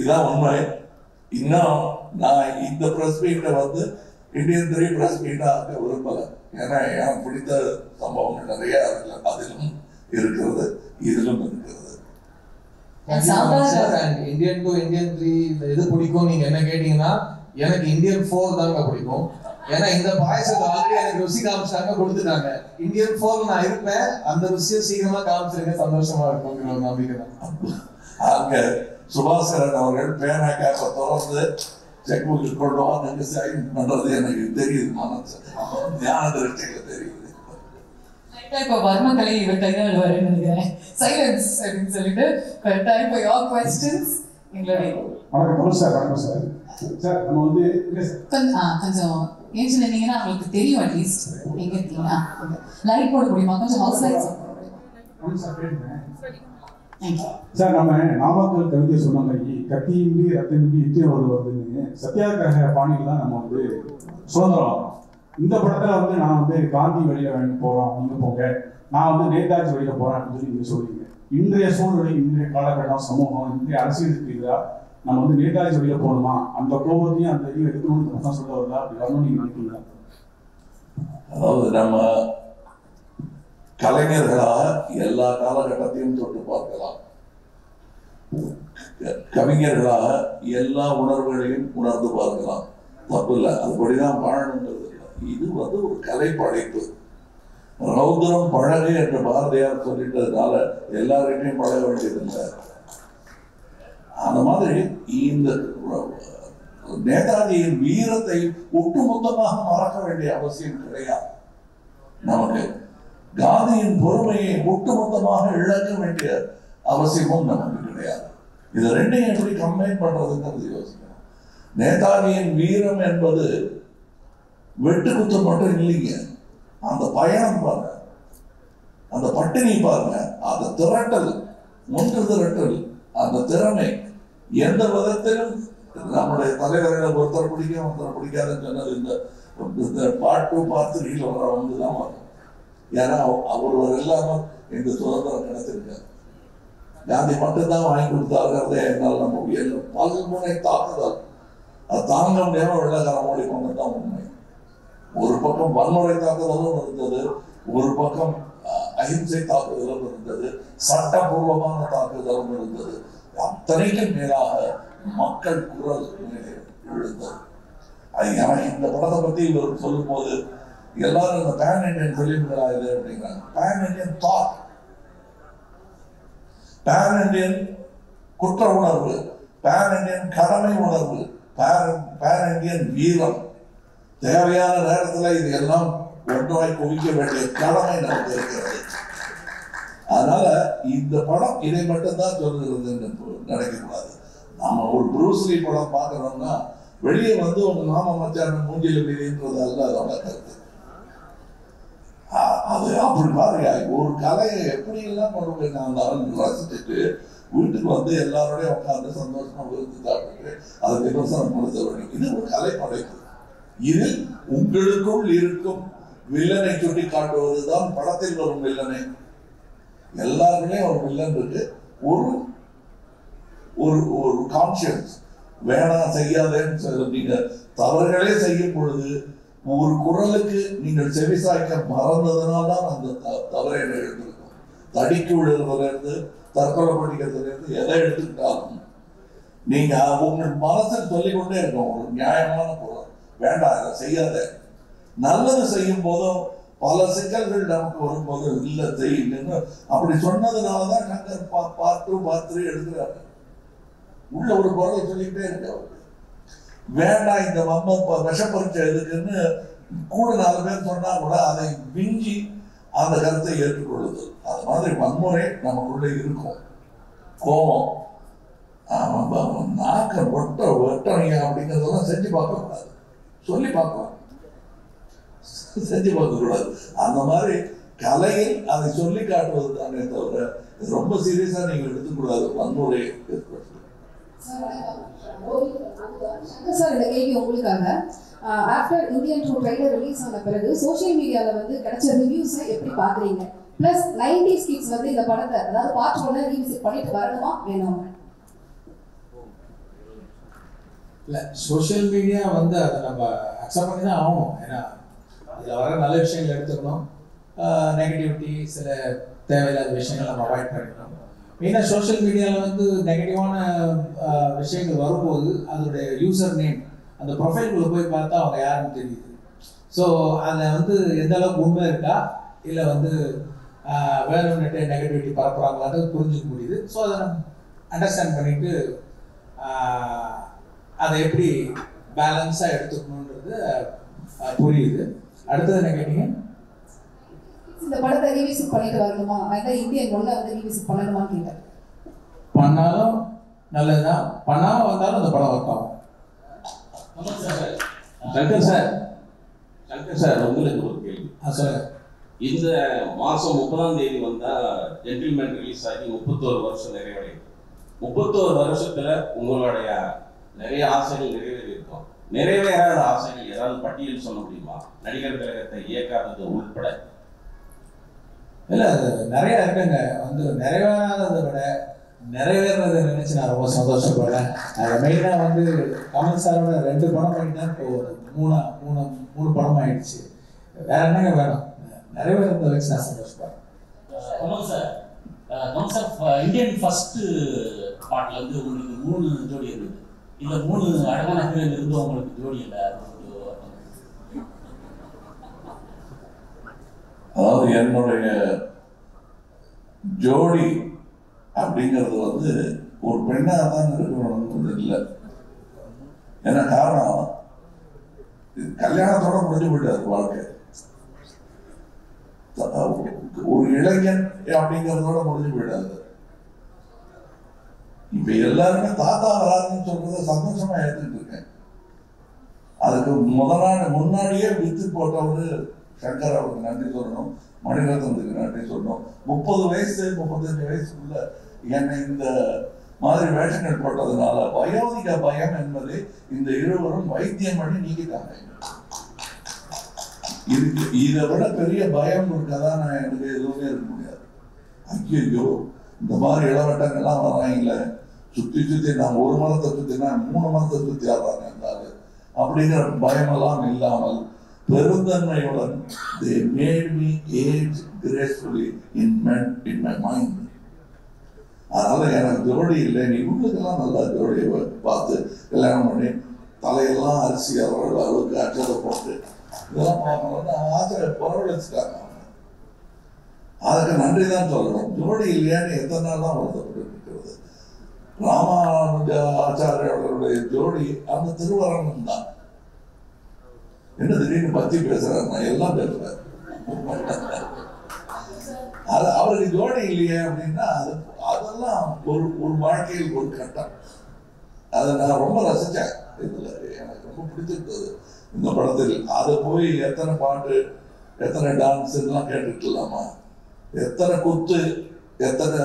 இதான் உண்மை. இன்னும் நான் இந்த பிரஸ் மீட்டை வந்து இந்தியன் 3 பிரஸ் மீட்டா ஆக்க விரும்பல. ஏன்னா எனக்கு பிடித்த சம்பவங்கள் நிறைய அதிலும் இருக்கிறது, இதிலும் இருக்கிறது. இந்தியன் 2 இந்தியன் 3 எது பிடிக்கும் நீங்க என்ன கேட்டீங்கன்னா, எனக்கு இந்தியன் 4 தாங்க பிடிக்கும். ஏன்னா இந்த பாயசத்தை ஆல்ரெடி எனக்கு ருசி காமிச்சாங்க, கொடுத்துட்டாங்க. இந்தியன் 4 நான் இருப்பேன், அந்த ருசியை சீக்கிரமா காமிச்சிருங்க, சந்தோஷமா இருக்குங்கிற ஒரு நம்பிக்கை தான். அங்க சுபாஸ்கரன் அவர்கள் பேனா கேப்பை தொடர்ந்து செக் புக் கொண்டு வாங்க சைன் பண்றது எனக்கு தெரியுது, மனசு ஞான திருஷ்டியில தெரியுது. இப்போ வர்மக்கலை இவர் கையாளுவாருன்னு நினைக்கிறேன். சைலன்ஸ் அப்படின்னு சொல்லிட்டு டைம் ஃபார் யுவர் क्वेश्चंस. எங்களுடைய வணக்கம் சார். வணக்கம் சார். சார் நம்ம வந்து கொஞ்சம் ஏன் சொன்னீங்கன்னா உங்களுக்கு தெரியும். அட்லீஸ்ட் எங்க இருக்கீங்க லைட் போட முடியுமா? கொஞ்சம் ஹவுஸ் லைட்ஸ் சார். நம்ம நாமக்கல் கவிதை சொன்ன மாதிரி கத்தியின்றி ரத்தமின்றி யுத்தம் வருதுன்னு சத்தியாகிரக பாணியில் தான் நம்ம வந்து சுதந்திரம். இந்த படத்துல வந்து நான் வந்து காந்தி வழியில போறோம், நீங்க போங்க, நான் வந்து நேதாஜி வழியில போறேன் அப்படின்னு சொல்லி நீங்க சொல்றீங்க. இன்றைய சூழ்நிலை, இன்றைய காலகட்டம், சமூகம், இன்றைய அரசியலுக்கு எதிராக நம்ம வந்து நேதாஜி வழியில போகணுமா, அந்த கோபத்தையும் அந்த இதையும் எடுக்கணும்னு தான் சொல்ல வருதா, அப்படி வரணும்னு நீங்க நினைக்கிறீங்களா? அதாவது நம்ம கலைஞர்களாக எல்லா காலகட்டத்தையும் தொட்டு பார்க்கலாம், கவிஞர்களாக எல்லா உணர்வுகளையும் உணர்ந்து பார்க்கலாம், தப்பு இல்லை. அதுபடிதான் வாழணுங்கிறது இல்லை. இது வந்து ஒரு கலை படைப்பு. ரௌத்ரம் பழகு என்று பாரதியார் சொல்லிட்டதுனால எல்லார்கிட்டையும் பழக வேண்டியதில்லை. அந்த மாதிரி இந்த நேதாஜியின் வீரத்தை ஒட்டுமொத்தமாக மறக்க வேண்டிய அவசியம் கிடையாது. நமக்கு காந்தியின் பொறுமையை ஒட்டுமொத்தமாக இழக்க வேண்டிய அவசியமும் நமக்கு கிடையாது. இது ரெண்டையும் எப்படி கம்பைன் பண்றதுங்கிறது யோசிக்கணும். நேதாஜியின் வீரம் என்பது வெட்டுக்குத்து மட்டும் இல்லைங்க. அந்த பயணம் பாருங்க, அந்த பட்டினி பாருங்க, அந்த திரட்டல், ஒன்று திரட்டல், அந்த திறமை எந்த விதத்திலும் நம்முடைய தலைவர்களை ஒருத்தர் பிடிக்கும் ஒருத்தர் பிடிக்காதுன்னு சொன்னது இந்த பார்ட் 2 பார்ட் 3 வந்துதான் வரும். ஏன்னா அவர் இல்லாம இந்த சுதந்திரம் கிடைச்சிருக்காரு. காந்தி மட்டும்தான் வாங்கி கொடுத்தாருங்கிறதே என்னால் நம்ம பல்முனை தாக்குதல், அது தாங்க முடியாம வெள்ளக்காரன் ஓடி கொண்டுதான் உண்மை. ஒரு பக்கம் வன்முறை தாக்குதலும் இருந்தது, ஒரு பக்கம் அஹிம்சை தாக்குதலும் இருந்தது, சட்டபூர்வமான தாக்குதலும் இருந்தது. அத்தனைக்கும் மேலாக மக்கள் குரல் மேலே எழுந்தது. அது எனக்கு இந்த படத்தை பத்தி இவர் சொல்லும் போது எல்லாரும் இந்த பேன் இண்டியன் பிலிம்களா இது அப்படிங்கிறாங்க. Pan Indian thought, pan Indian குற்ற உணர்வு, பேன் இண்டியன் கடமை உணர்வு, பேன் இண்டியன் வீரம். தேவையான நேரத்தில் இது எல்லாம் ஒன்றாய் குவிக்க வேண்டிய கடமை நமக்கு இருக்கிறது. அதனால இந்த படம் இதை மட்டும்தான் சொல்லுகிறது என்று நினைக்கக்கூடாது. நம்ம ஒரு ப்ரூஸ்லி படம் பார்க்கறோம்னா வெளியே வந்து உங்க மாமா மச்சான் மூஞ்சில மீதின்றதல்ல அதோட கருத்து. அது அப்படி பாருங்க, ஒரு கலையை எப்படி எல்லாம் கொண்டு போய் நான் ரசிச்சுட்டு வீட்டுக்கு வந்து எல்லாரோடய உட்காந்து சந்தோஷமா விருந்து சாப்பிட்டு அதை விமர்சனம் கொடுத்த வேண்டும். இது ஒரு கலை படைப்பு. இதில் உங்களுக்குள் இருக்கும் வில்லனை சுட்டி காட்டுவதுதான் படத்தில் வரும் வில்லனை. எல்லாருமே ஒரு வில்லன் இருக்கு. ஒரு ஒரு கான்சியன்ஸ் வேணாம் செய்யாதேன்னு நீங்க தவறுகளே செய்யும் பொழுது ஒரு குரலுக்கு நீங்கள் செவிசாய்க்க மறந்ததுனால்தான் அந்த தவறை எடுத்துருக்கோம். தடிக்கு விடுறதுல இருந்து தற்கொலை பண்ணிக்கிறதுல இருந்து எதை எடுத்துக்கிட்டாலும் நீங்க உங்கள் மனசில் சொல்லிக்கொண்டே இருக்கோம் ஒரு நியாயமான குரல், வேண்டாம் அதை செய்யாத. நல்லது செய்யும் போதும் பல சிக்கல்கள் நமக்கு வரும்போது இல்லை செய்யுன்னு அப்படி சொன்னதுனாலதான் சங்கர் பார்த்து எடுக்கிறாரு. உள்ள ஒரு குரலை சொல்லிக்கிட்டே இருக்கு அவருக்கு. வேண்டாம் இந்த விஷப்பரீட்சை எதுக்குன்னு கூட 4 பேர் சொன்னா கூட அதை விஞ்சி அந்த கருத்தை ஏற்றுக்கொள்ளுது. அது மாதிரி வன்முறை நமக்குள்ள இருக்கும். கோபம், நாக்க வெட்டணியா அப்படிங்கிறதெல்லாம் செஞ்சு பார்க்க கூடாது, சொல்லி பார்க்கலாம், செஞ்சு பார்க்க கூடாது. அந்த மாதிரி கலையில் அதை சொல்லி காட்டுவது தானே தவிர ரொம்ப சீரியஸா நீங்க எடுத்துக்கூடாது வன்முறை ஏற்படுது. சார் இந்த கேள்வி உங்களுக்காக. After Indian two trailer release ஆன பிறகு சோஷியல் மீடியாவில் வந்து கிடைச்ச ரிவ்யூஸை எப்படி பார்க்குறீங்க? ப்ளஸ் 90s கிட்ஸ் வந்து இந்த படத்தை அதாவது பார்ட் 1 ரீவிசிட் பண்ணிட்டு வரணுமா வேணாமா? இல்லை, சோஷியல் மீடியா வந்து அதை நம்ம அக்செப்ட் பண்ணி தான் ஆகணும். ஏன்னா அதில் வர நல்ல விஷயங்கள் எடுத்துக்கணும், நெகட்டிவிட்டி சில தேவையில்லாத விஷயங்கள் நம்ம அவாய்ட் பண்ணிக்கணும். மெயினாக சோஷியல் மீடியாவில் வந்து நெகட்டிவான விஷயங்கள் வரும்போது அதோடைய யூசர் நேம் அந்த ப்ரொஃபைல்குள்ளே போய் பார்த்தா அவங்க யாருன்னு தெரியுது. ஸோ அதை வந்து எந்த அளவுக்கு உண்மை இருக்கா இல்லை வந்து வேணும்னுட்டு நெகட்டிவிட்டி பரப்புறாங்களான்றது புரிஞ்சுக்க முடியுது. ஸோ அதை நம்ம அண்டர்ஸ்டாண்ட் பண்ணிட்டு அதை எப்படி பேலன்ஸாக எடுத்துக்கணுன்றது புரியுது. அடுத்தது என்ன கேட்டீங்க? இந்த படத்தை ரீவிசிட் பண்ணிட்டு வரணுமா, அதான் இந்தியன் 1 வந்து ரீவிசிட் பண்ணணுமான்னு கேட்டேன். பண்ணாலும் நல்லதுதான், பண்ணாமல் வந்தாலும் அந்த படம் ஒர்க் ஆகும். சங்கர் சார் உங்களுக்கு ஒரு கேள்வி. சொல்லுங்க. இந்த மாதம் 30ஆம் தேதி வந்தால் ஜென்டில்மேன் ரிலீஸ் ஆகி 31 வருஷம் நிறைவடையும். 31 வருஷத்துல உங்களுடைய நிறைய ஆசைகள் நிறைவேறியிருக்கும். நிறைவேறாத ஆசைகள் ஏதாவது பட்டியல் சொல்ல முடியுமா? நடிகர் கழகத்தை இயக்காதது உட்பட. இல்லை, அது நிறைய இருக்குங்க. வந்து நிறைவேறாததை விட நிறைவேறதை நினைச்சு நான் ரொம்ப சந்தோஷப்படுறேன். அது மெயினாக வந்து கமல் சாரோட 2 படம் பண்ணிட்டா இப்போ ஒரு 3 படம் ஆயிடுச்சு. வேற என்னங்க வேணும்? நிறைவேறதை வச்சு நான் சந்தோஷப்படுறேன். கமல் சார் இந்தியன் ஃபர்ஸ்ட் பார்ட்ல வந்து உங்களுக்கு 3 ஜோடி இருந்தது. இந்த 3 அழகான ஹீரோயின் இருந்து உங்களுக்கு ஜோடி இல்லை. அதாவது என்னுடைய ஜோடி அப்படிங்கிறது வந்து ஒரு பெண்ணாக தான் இருக்கணும்னு இல்லை. ஏன்னா காரணம் கல்யாணத்தோட முடிஞ்சு போயிட்டாரு வாழ்க்கை. ஒரு இளைஞன் அப்படிங்கிறதோட முடிஞ்சு போயிடாது. இப்ப எல்லாருமே தாத்தா வராதுன்னு சொல்றத சந்தோஷமா ஏற்றுட்டு இருக்கேன். அதுக்கு முன்னாடியே வித்து போட்டவரு சங்கர் அவருக்கு நன்றி சொல்லணும், மணிரத்னத்துக்கு நன்றி சொல்லணும். 30 வயசு 35 வயசுக்குள்ள என்னை இந்த மாதிரி வேஷங்கள் போட்டதுனால வயோதிக பயம் என்பதை இந்த இருவரும் வைத்தியம் பண்ணி நீக்கிட்டாங்க. இதுக்கு இதை விட பெரிய பயம் இருக்கதான் நான் எனக்கு எதுவுமே இருக்க முடியாது. ஐயோ இந்த மாதிரி இளவட்டங்கள்லாம் வர்றாங்களே, சுத்தி நான் ஒரு மரத்தை சுத்தினா 3 மரத்தை சுத்தி ஆடுறாங்க இருந்தாலும் அப்படிங்கிற பயமெல்லாம் இல்லாமல் பெருந்தன்மையுடன் they made me age gracefully in my mind. அதனால எனக்கு ஜோடி இல்லை, நீ உங்களுக்கெல்லாம் நல்லா ஜோடியை பார்த்து கல்யாணம் பண்ணி தலையெல்லாம் அரிசி அளவுக்கு அச்சதை போட்டு இதெல்லாம் பார்க்கணும்னு ஆசை பரவழைச்சிட்டாங்க. அதுக்கு நன்றி தான் சொல்லணும். ஜோடி இல்லையான்னு எத்தனை நாள் தான் வருத்தப்பட்டு இருக்கிறது. ராமானுஜ ஆச்சாரியோடைய ஜோடி அந்த திருவரங்கம் தான். என்ன திடீர்னு பத்தி பேசுறாரு? நான் எல்லாம் பேசுறேன். அது அவருக்கு ஜோடி இல்லையே அப்படின்னா அதெல்லாம் ஒரு வாழ்க்கையில் ஒரு கட்டம். அதை நான் ரொம்ப ரசித்தேன். இதில் எனக்கு ரொம்ப பிடிச்சிருந்தது இந்த படத்தில். அதை போய் எத்தனை பாட்டு, எத்தனை டான்ஸுலாம் கேட்டுக்கலாமா, எத்தனை குத்து, எத்தனை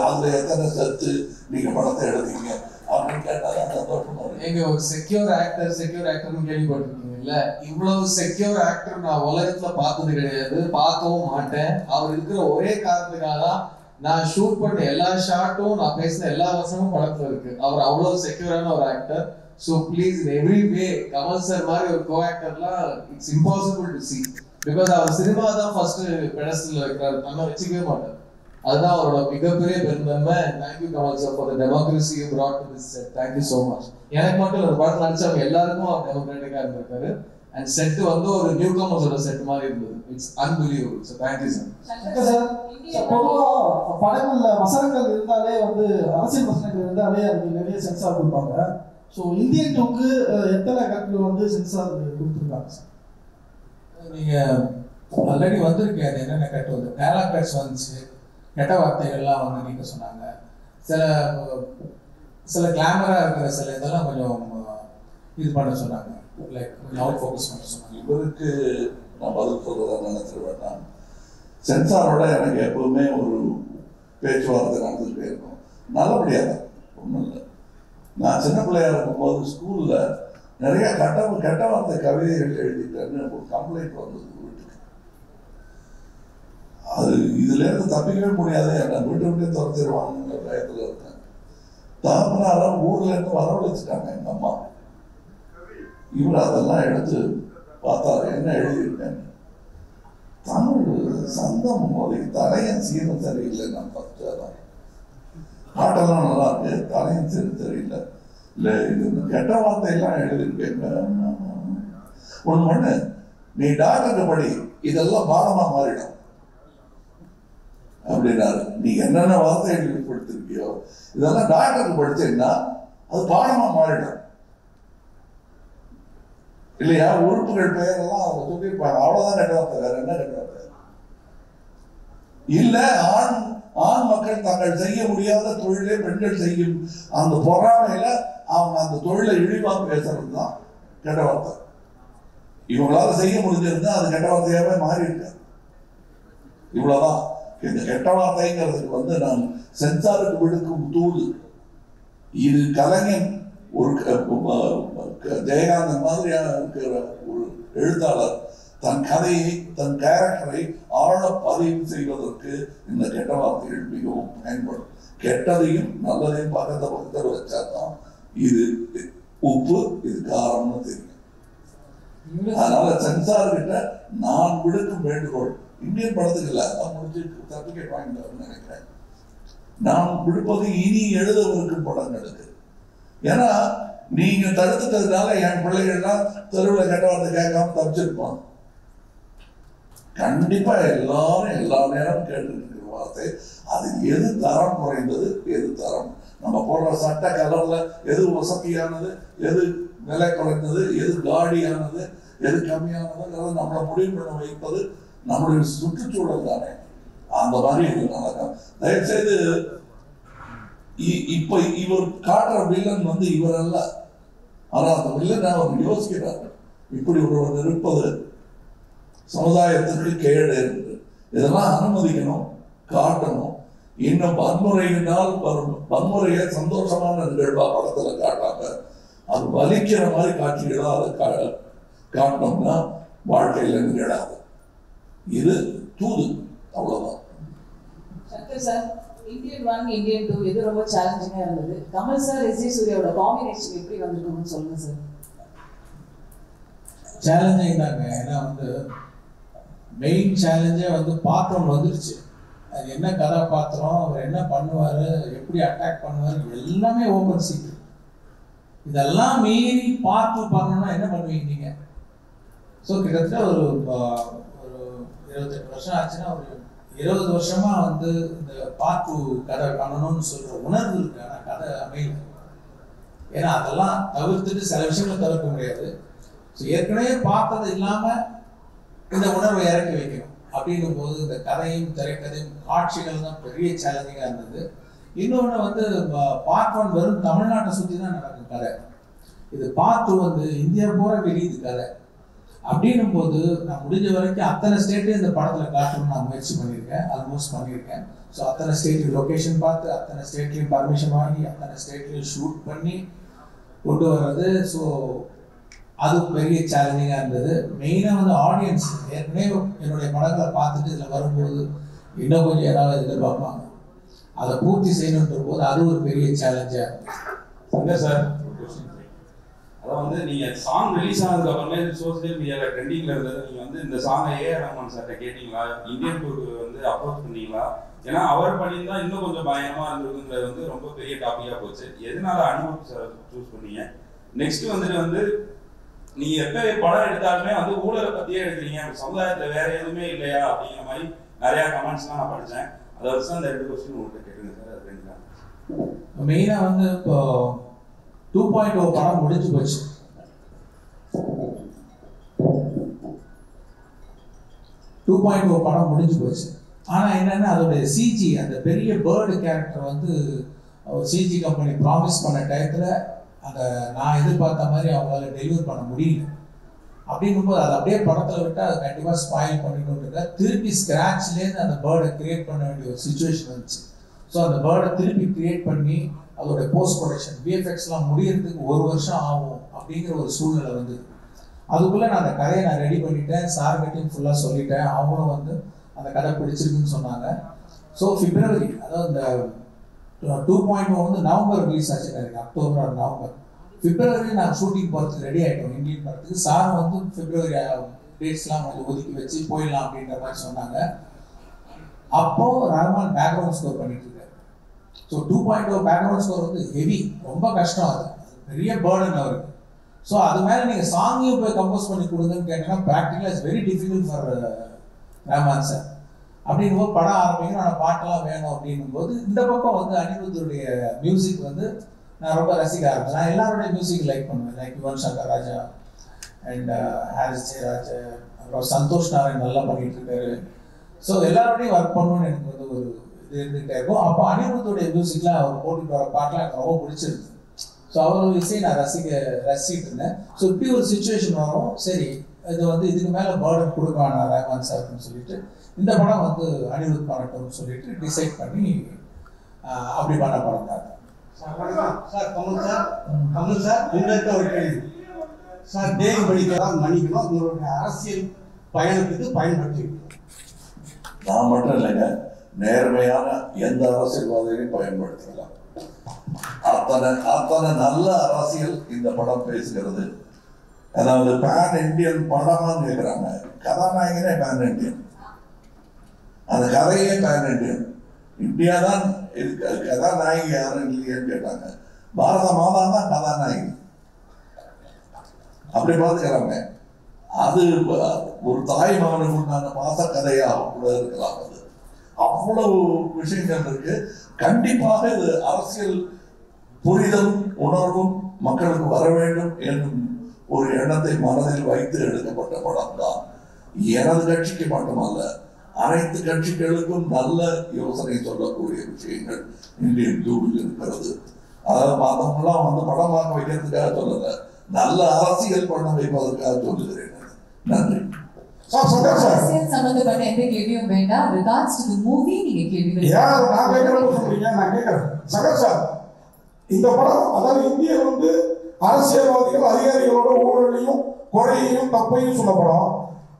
அதில் எத்தனை சத்து நீங்கள் படத்தை எழுதிங்க அப்படின்னு கேட்டால் தான் சந்தோஷமா இருக்கு. நீங்க ஒரு செக்யூர் ஆக்டர்னு கேள்விப்பட்டிருக்கீங்கல்ல, இவ்வளவு செக்யூர் ஆக்டர் நான் உலகத்துல பார்த்தது கிடையாது, பார்க்கவும் மாட்டேன். அவர் இருக்கிற ஒரே காரணத்துக்காக தான் நான் ஷூட் பண்ண எல்லா ஷாட்டும், நான் பேசின எல்லா வசனமும் படத்துல இருக்கு. அவர் அவ்வளவு செக்யூரான ஒரு actor. So please in every way Kamal sir மாதிரி ஒரு கோ ஆக்டர்லாம் it's impossible to see. Because அவர் சினிமா தான் ஃபர்ஸ்ட் பெடஸ்டல்ல வைக்கிறாரு, நம்ம வச்சுக்கவே மாட்டார். அதுதான் அவரோட மிகப்பெரிய பெருந்தன்மை. Thank you Kamal sir for the democracy you brought to this set. Thank you so much. எனக்கு மட்டும் ஒரு படத்தில் நடிச்சவங்க எல்லாருக்கும் அவர் டெமோக்ராட்டிக்காக இருந்திருக்காரு. அண்ட் செட்டு வந்து ஒரு நியூ கமர்ஸோட செட் மாதிரி இருந்தது. It's unbelievable. So thank you sir. Sir பொதுவாக படங்கள்ல வசனங்கள் இருந்தாலே வந்து அரசியல் வசனங்கள் இருந்தாலே அதுக்கு நிறைய சென்சார் கொடுப்பாங்க. ஸோ இந்தியன் டூக்கு எத்தனை கட்டில் வந்து சென்சார் கொடுத்துருக்காங்க சார்? நீங்கள் ஆல்ரெடி வந்திருக்கு. அது என்னென்ன கட்டு வந்து டயலாக் கட்ஸ் வந்துச்சு, கெட்ட வார்த்தைகள்லாம் வந்து நீங்க சொன்னாங்க. சில கிளாமராக இருக்கிற சில இதெல்லாம் கொஞ்சம் இது பண்ண சொன்னாங்க, லைக் கொஞ்சம் அவுட் ஃபோக்கஸ் பண்ண சொன்னாங்க. இவருக்கு நான் பதில் சொல்றதா நினைச்சிட வேண்டாம். சென்சாரோட எனக்கு எப்பவுமே ஒரு பேச்சுவார்த்தை நடந்துகிட்டே இருக்கும். நல்லபடியாக தான், ஒன்றும் இல்லை. நான் சின்ன பிள்ளையா இருக்கும்போது ஸ்கூலில் நிறைய கெட்ட வார்த்தை கவிதைகள் எழுதிட்டேன்னு ஒரு கம்ப்ளைண்ட் வந்தது வீட்டுக்கு. அது இதுலேருந்து தப்பிக்கவே முடியாது, என்னை விட்டு துரத்திடுவாங்க பயத்தில் இருக்கேன். தாமனாரம் ஊர்ல இருந்து வரவழைச்சிட்டாங்க எங்கள் அம்மா. இவர் அதெல்லாம் எடுத்து பார்த்தாரு, என்ன எழுதியிருக்கேன். தமிழ் சந்தம் மோதி தலையன் சீரம் சரியில்லை. நான் ஃபர்ஸ்ட் அதான் பாட்டெல்லாம் நல்லா இருக்கு, தலையும் சரியில்லை. இல்லை இது கெட்ட வார்த்தையெல்லாம் எழுதியிருக்கேங்க. ஒன்று நீ டாக்டருக்கு படி, இதெல்லாம் பாடமா மாறிடும் அப்படின்னாரு. நீ என்னென்ன வார்த்தைகள் வெளிப்படுத்திருக்கியோ இதெல்லாம் டாக்டருக்கு படிச்சேன்னா அது பாடமா மாறிடும் இல்லையா? உறுப்புகள் பெயரெல்லாம் அவங்க சொல்லியிருப்பாங்க, அவ்வளவுதான் கெட்ட வார்த்தை, வேற என்ன கெட்ட வார்த்தை? இல்ல ஆண் மக்கள் தாங்கள் செய்ய முடியாத தொழிலை பெண்கள் செய்யும் அந்த பொறாமையில அவங்க அந்த தொழிலை இழிவா பேசுறது தான் கெட்ட வார்த்தை. இவங்களால செய்ய முடிஞ்சிருந்தா அது கெட்ட வார்த்தையாவே மாறி இருக்க. இவ்வளவுதான். இந்த கெட்ட வார்த்தைங்கிறதுக்கு வந்து நான் சென்சாருக்கு விடுக்கும் தூது. இது கலைஞன் ஒரு ஜெயகாந்தன் மாதிரியான இருக்கிற ஒரு எழுத்தாளர் தன் கதையை, தன் கேரக்டரை ஆழ பதிவு செய்வதற்கு இந்த கெட்ட வார்த்தைகள் மிகவும் பயன்படும். கெட்டதையும் நல்லதையும் பக்கத்தில் வச்சாதான் இது உப்பு இது காரம்னு தெரியும். அதனால சென்சார் கிட்ட நான் விடுக்கும் வேண்டுகோள், இந்தியன் படத்துக்கு இல்லை, அதான் முடிச்சு சர்டிபிகேட் வாங்கிட்டு நினைக்கிறேன். நான் விடுப்பது இனி எழுதவிருக்கும் படங்களுக்கு. ஏன்னா நீங்க தடுத்துட்டதுனால என் பிள்ளைகள்லாம் தெருவில் கெட்ட வார்த்தை கேட்காம தப்பிச்சிருப்பான். கண்டிப்பா எல்லாரும் எல்லா நேரம் கேட்டுருக்கிற வார்த்தை அது எது தரம் குறைந்தது, எது தரம் நம்ம போடுற சட்ட கலர்ல எது வசதியானது, எது விலை குறைந்தது, எது காடியானது, எது கம்மியானதுங்கிறத நம்மளை முடிவு பண்ண வைப்பது நம்மளுடைய சுற்றுச்சூழல் தானே. அந்த மாதிரி இது நடக்கும். தயவுசெய்து இப்ப இவர் காட்டுற வில்லன் வந்து இவர் அல்ல. ஆனா அந்த வில்லன் அவர் யோசிக்கிறார், இப்படி ஒருவர் இருப்பது சமுதாயத்துக்கு கேடு என்று. இதெல்லாம் அனுமதிக்கணும், காட்டணும். இன்னும் வன்முறையினால் வன்முறையை சந்தோஷமான நிகழ்வா படத்துல காட்டாங்க, அது வலிக்கிற மாதிரி காட்சிகளா அதை காட்டணும்னா வாழ்க்கையில நிகழாது. இது தூது, அவ்வளவுதான். சங்கர் சார், இந்தியன் 1, இந்தியன் 2 எது ரொம்ப சேலஞ்சிங்கா இருந்தது? Kamal sir, S J. சூர்யாவோட காம்பினேஷன் எப்படி வந்துருக்குன்னு சொல்லுங்க சார். சேலஞ்சிங் தாங்க. ஏன்னா வந்து மெயின் சேலஞ்சே வந்து பாத்திரம் வந்துருச்சு. அது என்ன கதாபாத்திரம், அவர் என்ன பண்ணுவார், எப்படி அட்டாக் பண்ணுவார், எல்லாமே ஓப்பன் சீக்ரெட். இதெல்லாம் மீறி பார்த்து பண்ணணும்னா என்ன பண்ணுவீங்க நீங்கள்? ஸோ கிட்டத்தட்ட ஒரு 28 வருஷம் ஆச்சுன்னா ஒரு 20 வருஷமா வந்து இந்த பார்ட் 2 கதை பண்ணணும்னு சொல்ற உணர்வு இருக்கு. ஆனால் கதை அமையல. ஏன்னா அதெல்லாம் தவிர்த்துட்டு சில விஷயங்களை தவிர்க்க முடியாது. ஸோ ஏற்கனவே பார்த்தது இல்லாமல் இந்த உணர்வை இறக்கி வைக்கணும் அப்படின்னும் போது இந்த கதையும் திரைக்கதையும் காட்சிகள் தான் பெரிய சேலஞ்சிங்காக இருந்தது. இன்னொன்று வந்து பார்ட் 1 வெறும் தமிழ்நாட்டை சுற்றி தான் நடக்கும் கதை. இது பார்ட் 2 வந்து இந்தியா பூரா வெளியுது கதை. அப்படின்னும் போது நான் முடிஞ்ச வரைக்கும் அத்தனை ஸ்டேட்டையும் இந்த படத்தில் காட்டணும்னு நான் முயற்சி பண்ணியிருக்கேன், ஆல்மோஸ்ட் பண்ணியிருக்கேன். ஸோ அத்தனை ஸ்டேட்லையும் லொக்கேஷன் பார்த்து, அத்தனை ஸ்டேட்லையும் பர்மிஷன் வாங்கி, அத்தனை ஸ்டேட்லையும் ஷூட் பண்ணி கொண்டு வர்றது. ஸோ அது பெரிய சேலஞ்சிங்காக இருந்தது. மெயினாக வந்து ஆடியன்ஸ் ஏற்கனவே என்னுடைய படங்களை பார்த்துட்டு இதில் வரும்போது இன்னும் கொஞ்சம் ஏதாவது எதிர்பார்ப்பாங்க, அதை பூர்த்தி செய்யணுன்ற போது அது ஒரு பெரிய சேலஞ்சாக இருந்தது. சார் அதான் வந்து நீங்கள் சாங் ரிலீஸ் ஆனதுக்கு அப்புறமே சோசியல் மீடியாவில் ட்ரெண்டிங்கில் இருந்தது. நீங்கள் வந்து இந்த சாங்கை ஏஆர் ரஹ்மான் சார்கிட்ட கேட்டிங்களா, இந்தியன் டூருக்கு வந்து அப்ரோச் பண்ணீங்களா? ஏன்னா அவர் பண்ணியிருந்தா இன்னும் கொஞ்சம் பயங்கரமாக இருந்திருக்குங்கிறது வந்து ரொம்ப பெரிய டாப்பிக்காக போச்சு. எதனால அனுபவம் சார் சூஸ் பண்ணீங்க? நெக்ஸ்ட் வந்து நீங்க எப்ப படம் எடுத்தாலுமே வந்து ஊழலை பத்தியே எடுக்கிறீங்க, சமுதாயத்துல வேற எதுவுமே இல்லையா அப்படிங்கிற மாதிரி நிறைய கமெண்ட்ஸ்லாம் நான் படித்தேன். அதை வச்சு அந்த 2 கொஸ்டின் உங்கள்கிட்ட கேட்டுங்க சார். அது 2 தான். மெயினாக வந்து இப்போ 2.0 படம் முடிஞ்சு போச்சு. 2.0 படம் முடிஞ்சு போச்சு. ஆனால் என்னன்னா அதோடைய சிஜி, அந்த பெரிய பேர்டு கேரக்டர் வந்து சிஜி கம்பெனி ப்ராமிஸ் பண்ண டயத்தில் அந்த நான் எதிர்பார்த்த மாதிரி அவங்களால டெலிவர் பண்ண முடியல. அப்படிங்கும்போது அதை அப்படியே படத்தில் விட்டால் அது கண்டிப்பாக ஸ்பாயில் பண்ணிட்டு திருப்பி ஸ்க்ராட்ச்லேருந்து அந்த பேர்டை கிரியேட் பண்ண வேண்டிய ஒரு சுச்சுவேஷன் வந்துச்சு. ஸோ அந்த பேர்டை திருப்பி கிரியேட் பண்ணி அதோடைய போஸ்ட் ப்ரொடக்ஷன் விஎஃப்எக்ஸ்லாம் முடியறதுக்கு 1 வருஷம் ஆகும் அப்படிங்கிற ஒரு சூழ்நிலை வந்தது. அதுக்குள்ளே நான் அந்த கதையை நான் ரெடி பண்ணிட்டேன், சார்கிட்டையும் ஃபுல்லாக சொல்லிட்டேன். அவங்களும் வந்து அந்த கதை பிடிச்சிருக்குன்னு சொன்னாங்க. ஸோ பிப்ரவரி, அதாவது இந்த 2.0 வந்து நவம்பர் ரிலீஸ் ஆச்சு, அக்டோபர் ஆர் நவம்பர். பிப்ரவரி நான் ஷூட்டிங் போகிறதுக்கு ரெடி ஆகிட்டோம் இந்தியன் படத்துக்கு. சார் வந்து பிப்ரவரி டேட்ஸ்லாம் கொஞ்சம் ஒதுக்கி வச்சு போயிடலாம் அப்படின்ற மாதிரி சொன்னாங்க. அப்போது ரஹ்மான் பேக்ரவுண்ட் ஸ்கோர் பண்ணிட்டு இருக்காரு. ஸோ 2.0 பேக்ரவுண்ட் ஸ்கோர் வந்து ஹெவி, ரொம்ப கஷ்டம், அது பெரிய பேர்டன் அவருக்கு. ஸோ அது மேலே நீங்கள் சாங்கையும் போய் கம்போஸ் பண்ணி கொடுங்கன்னு கேட்டீங்கன்னா ப்ராக்டிக்கலாக it's very difficult for Rahman sir. அப்படிங்கும்போது படம் ஆரம்பிக்கணும், ஆனால் பாட்டெல்லாம் வேணும் அப்படிங்கும்போது இந்த பக்கம் வந்து அனிருத்துடைய மியூசிக் வந்து நான் ரொம்ப ரசிக்க ஆரம்பிச்சேன். நான் எல்லாருடைய மியூசிக் லைக் பண்ணுவேன், லைக் யுவன் சங்கர் ராஜா அண்ட் ஹாரிஸ் ஜெயராஜ், அப்புறம் சந்தோஷ் நாராயண் நல்லா பண்ணிட்டு இருக்காரு. ஸோ எல்லாரோடையும் ஒர்க் பண்ணணும்னு எனக்கு வந்து ஒரு இது இருந்துகிட்டே இருக்கும். அப்போ அனிருத்துடைய மியூசிக்லாம் அவர் போட்டுட்டு வர பாட்டெலாம் எனக்கு ரொம்ப பிடிச்சிருக்கு. ஸோ அவர் இசையை நான் ரசிக்கிட்டு இருந்தேன். ஸோ இப்படி ஒரு சுச்சுவேஷன் வரும், சரி இது வந்து இதுக்கு மேலே பேர்டன் கொடுக்கான ரஹ்மான் சார்னு சொல்லிட்டு இந்த படம் வந்து அனிருத் பண்ணட்டும்னு சொல்லிட்டு டிசைட் பண்ணி அப்படி பண்ண படம் தான். சார் கமல் சார் உங்கள்கிட்ட ஒரு கேள்வி சார். தேவி படிக்கலாம் மன்னிக்கணும், உங்களுடைய அரசியல் பயணத்துக்கு பயன்படுத்தி நான் மட்டும் இல்லைங்க, நேர்மையான எந்த அரசியல்வாதியையும் பயன்படுத்திக்கலாம். அத்தனை நல்ல அரசியல் இந்த படம் பேசுகிறது. அதாவது பேன் இண்டியன் படமான்னு கேட்குறாங்க, கதாநாயகனே பேன் இண்டியன், அந்த கதையே பேன் இண்டியன். இந்தியா தான் கதாநாயகி யாரும் இல்லையேன்னு கேட்டாங்க. பாரத மாதா தான் கதாநாயகி, அப்படி பார்த்துக்கிறாங்க. அது ஒரு தாய் மகனுக்கு உண்டான பாச கதையாக கூட இருக்கலாம். அது அவ்வளவு விஷயங்கள் இருக்கு. கண்டிப்பாக இது அரசியல் புரிதலும் உணர்வும் மக்களுக்கு வர வேண்டும் என்னும் ஒரு எண்ணத்தை மனதில் வைத்து எடுக்கப்பட்ட படம் தான். எனது கட்சிக்கு மட்டுமல்ல, அனைத்து கட்சிகளுக்கும் நல்ல யோசனை சொல்லக்கூடிய விஷயங்கள் இந்தியன் டூவில் இருக்கிறது. அதாவது மற்றவங்களாம் வந்து படம் பார்க்க வைக்கிறதுக்காக சொல்லல, நல்ல அரசியல் பண்ண வைப்பதற்காக சொல்லுகிறேன். நன்றி. சம்பந்தப்பட்ட எந்த கேள்வியும் வேண்டாம். regards to the movie நீங்க கேள்வி நான் கேட்கிறேன் சகர் சார், இந்த படம் அதாவது இந்திய வந்து அரசியல்வாதிகள் அதிகாரிகளோட ஊழலையும் குறையையும் தப்பையும் சொல்ல படம்.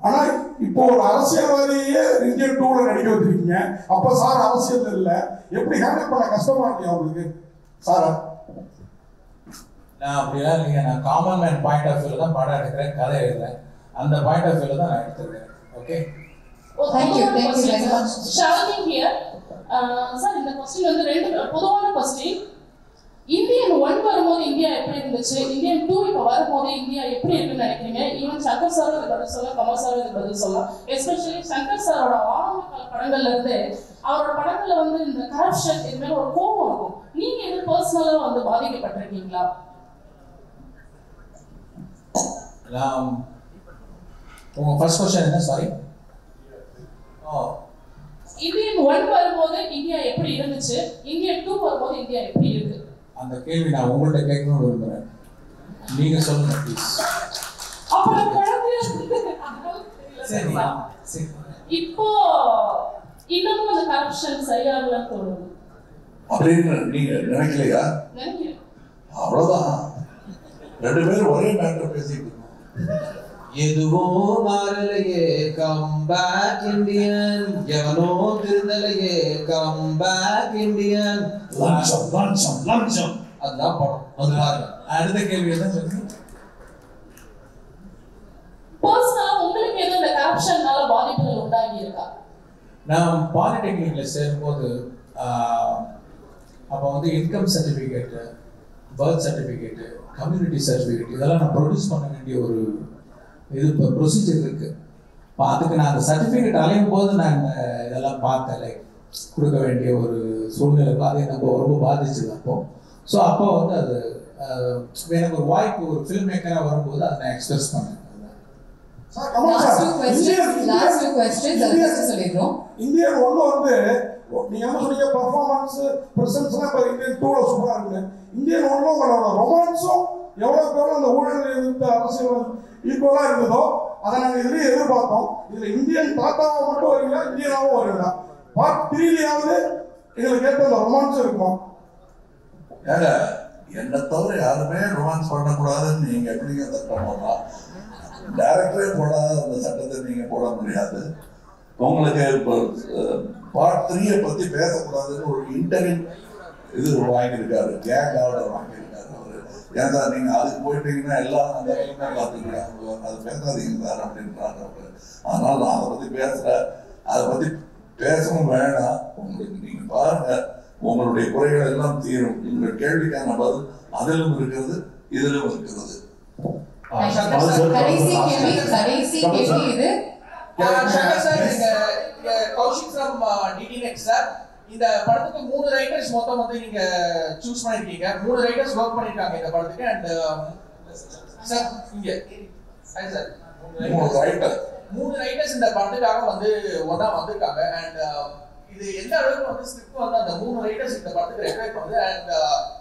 ஆனா இப்போ ஒரு அரசியல்வாதியே இந்தியன் டூல நடிக்க வச்சிருக்கீங்க. அப்ப சார் அரசியல் இல்லை, எப்படி ஹேண்டில் பண்ண கஷ்டமா இல்லையா உங்களுக்கு சாரா? நான் அப்படிலாம் இல்லைங்க, நான் காமன் மேன் பாயிண்ட் ஆஃப் வியூல தான் படம் எடுக்கிறேன், கதை எழுதுறேன். அந்த பாயிண்ட் ஆஃப் வியூல தான் நான் எடுத்துக்கிறேன். Okay, thank you very much. Shouting here, sir இந்த क्वेश्चन வந்து 2 பொதுவான क्वेश्चन. இந்தியன் 1 வரும்போது இந்தியா எப்படி இருந்துச்சு, இந்தியன் 2 இப்போ வரும்போது இந்தியா எப்படி இருக்குன்னு நினைக்கிறீங்க? ஈவன் சங்கர் சாரும் இது பதில் சொல்லலாம், கமல் சாரும் இது பதில் சொல்லலாம். எஸ்பெஷலி சங்கர் சாரோட ஆரம்ப கால படங்கள்ல இருந்து அவரோட படங்கள்ல வந்து இந்த கரப்ஷன் இது மேல ஒரு கோபம் இருக்கும். நீங்க இது பர்சனலா வந்து பாதிக்கப்பட்டிருக்கீங்களா? உங்க ஃபர்ஸ்ட் क्वेश्चन என்ன? சாரி. இந்தியன் 1 வரும்போது வரும்போது இந்தியா எப்படி இருந்துச்சு, இந்தியன் 2 வரும்போது இந்தியா எப்படி இருக்கு? அந்த கேள்வி நான் உங்கள்கிட்ட கேட்கணும்னு விரும்புகிறேன். நீங்க சொல்லுங்க ப்ளீஸ். சரி, இப்போ இன்னமும் அந்த கரப்ஷன் சரியாகலன்னு தோணுது அப்படின்னு நீங்க நினைக்கலையா? நினைக்கிறேன். அவ்வளவுதான். ரெண்டு பேரும் ஒரே மேட்டர் பேசிட்டு இருக்கோம். எதுவும் மாறலையே கம் பேக் இந்தியன், எவனோ திருந்தலையே கம் பேக் இந்தியன். லஞ்சம் லஞ்சம் லஞ்சம், அதுதான் படம். அது பாருங்க. அடுத்த கேள்வி என்ன சொல்லுங்க. பர்சனலா உங்களுக்கு எதுவும் இந்த கரப்ஷன்னால பாதிப்புகள் உண்டாகி இருக்கா? நான் பாலிடெக்னிக்ல சேரும்போது அப்போ வந்து income certificate, birth certificate, community certificate இதெல்லாம் நான் ப்ரொடியூஸ் பண்ண வேண்டிய ஒரு இது இப்போ ப்ரொசீஜர் இருக்கு. இப்போ அதுக்கு நான் அந்த சர்டிஃபிகேட் அலையும் போது நான் இதெல்லாம் பார்த்தேன், லைக் கொடுக்க வேண்டிய ஒரு சூழ்நிலை அது எனக்கு ரொம்ப பாதிச்சது அப்போ. ஸோ அப்போ வந்து அது எனக்கு ஒரு வாய்ப்பு, ஒரு ஃபில்ம் மேக்கராக வரும்போது அதை நான் எக்ஸ்பிரஸ் பண்ணேன். இந்தியன் ஒன்று வந்து நீங்க என்ன சொன்னீங்க, பெர்ஃபார்மன்ஸ் பிரசன்ஸ்லாம் இப்போ இந்தியன் 2ல சூப்பராக இருக்குது. இந்தியன் ஒன்றும் உங்களோட ரொமான்ஸும் எவ்வளோ பேரும் அந்த ஊழல் எதிர்த்த அரசியல் ஈக்குவலாக இருந்ததோ அதை நாங்கள் இதுலேயே எதிர்பார்த்தோம். இதில் இந்தியன் தாத்தாவை மட்டும் வரீங்களா, இந்தியனாகவும் வரீங்களா? பார்ட் 3லயாவது எங்களுக்கு ஏற்ற அந்த ரொமான்ஸ் இருக்கும். ஏங்க என்னை தவிர யாருமே ரொமான்ஸ் பண்ணக்கூடாதுன்னு நீங்க எப்படிங்க சட்டம் போடலாம்? டைரக்டரே போடாத அந்த சட்டத்தை நீங்க போட முடியாது. உங்களுக்கு இப்போ பார்ட் 3 பத்தி பேசக்கூடாதுன்னு ஒரு இன்டர்வியூ இது வாங்கியிருக்காரு, கேங் ஆர்டர் வாங்கியிருக்காரு அவரு. ஏன் சார் நீங்க அதுக்கு போயிட்டீங்கன்னா எல்லாரும் அந்த கையுமே பார்த்துக்கிறாங்க, அது பேசாதீங்க சார் அப்படின்றாங்க அவரு. அதனால நான் அதை பத்தி பேசுறேன், அதை பத்தி பேசவும் வேணாம். உங்களுக்கு நீங்க பாருங்க, உங்களுடைய குறைகள் எல்லாம் தீரும். உங்கள் கேள்விக்கான பதில் அதிலும் இருக்கிறது, இதிலும் இருக்கிறது. கடைசி கேள்வி இது. கௌஷிக் ஃப்ரம் டிடிநெட் சார், இந்த படத்துக்கு 3 ரைட்டர்ஸ் மொத்தம் வந்து நீங்க சூஸ் பண்ணிருக்கீங்க. 3 ரைட்டர்ஸ் ஒர்க் பண்ணிருக்காங்க இந்த படத்துக்கு. அண்ட் சார் இங்க சார் 3 ரைட்டர்ஸ் இந்த படத்துக்காக வந்து ஒண்ணா வந்திருக்காங்க. அண்ட் இது எந்த அளவுக்கு வந்து ஸ்கிரிப்ட் வந்து அந்த 3 ரைட்டர்ஸ் இந்த படத்துக்கு ரெஃபர் பண்ணுது. அண்ட்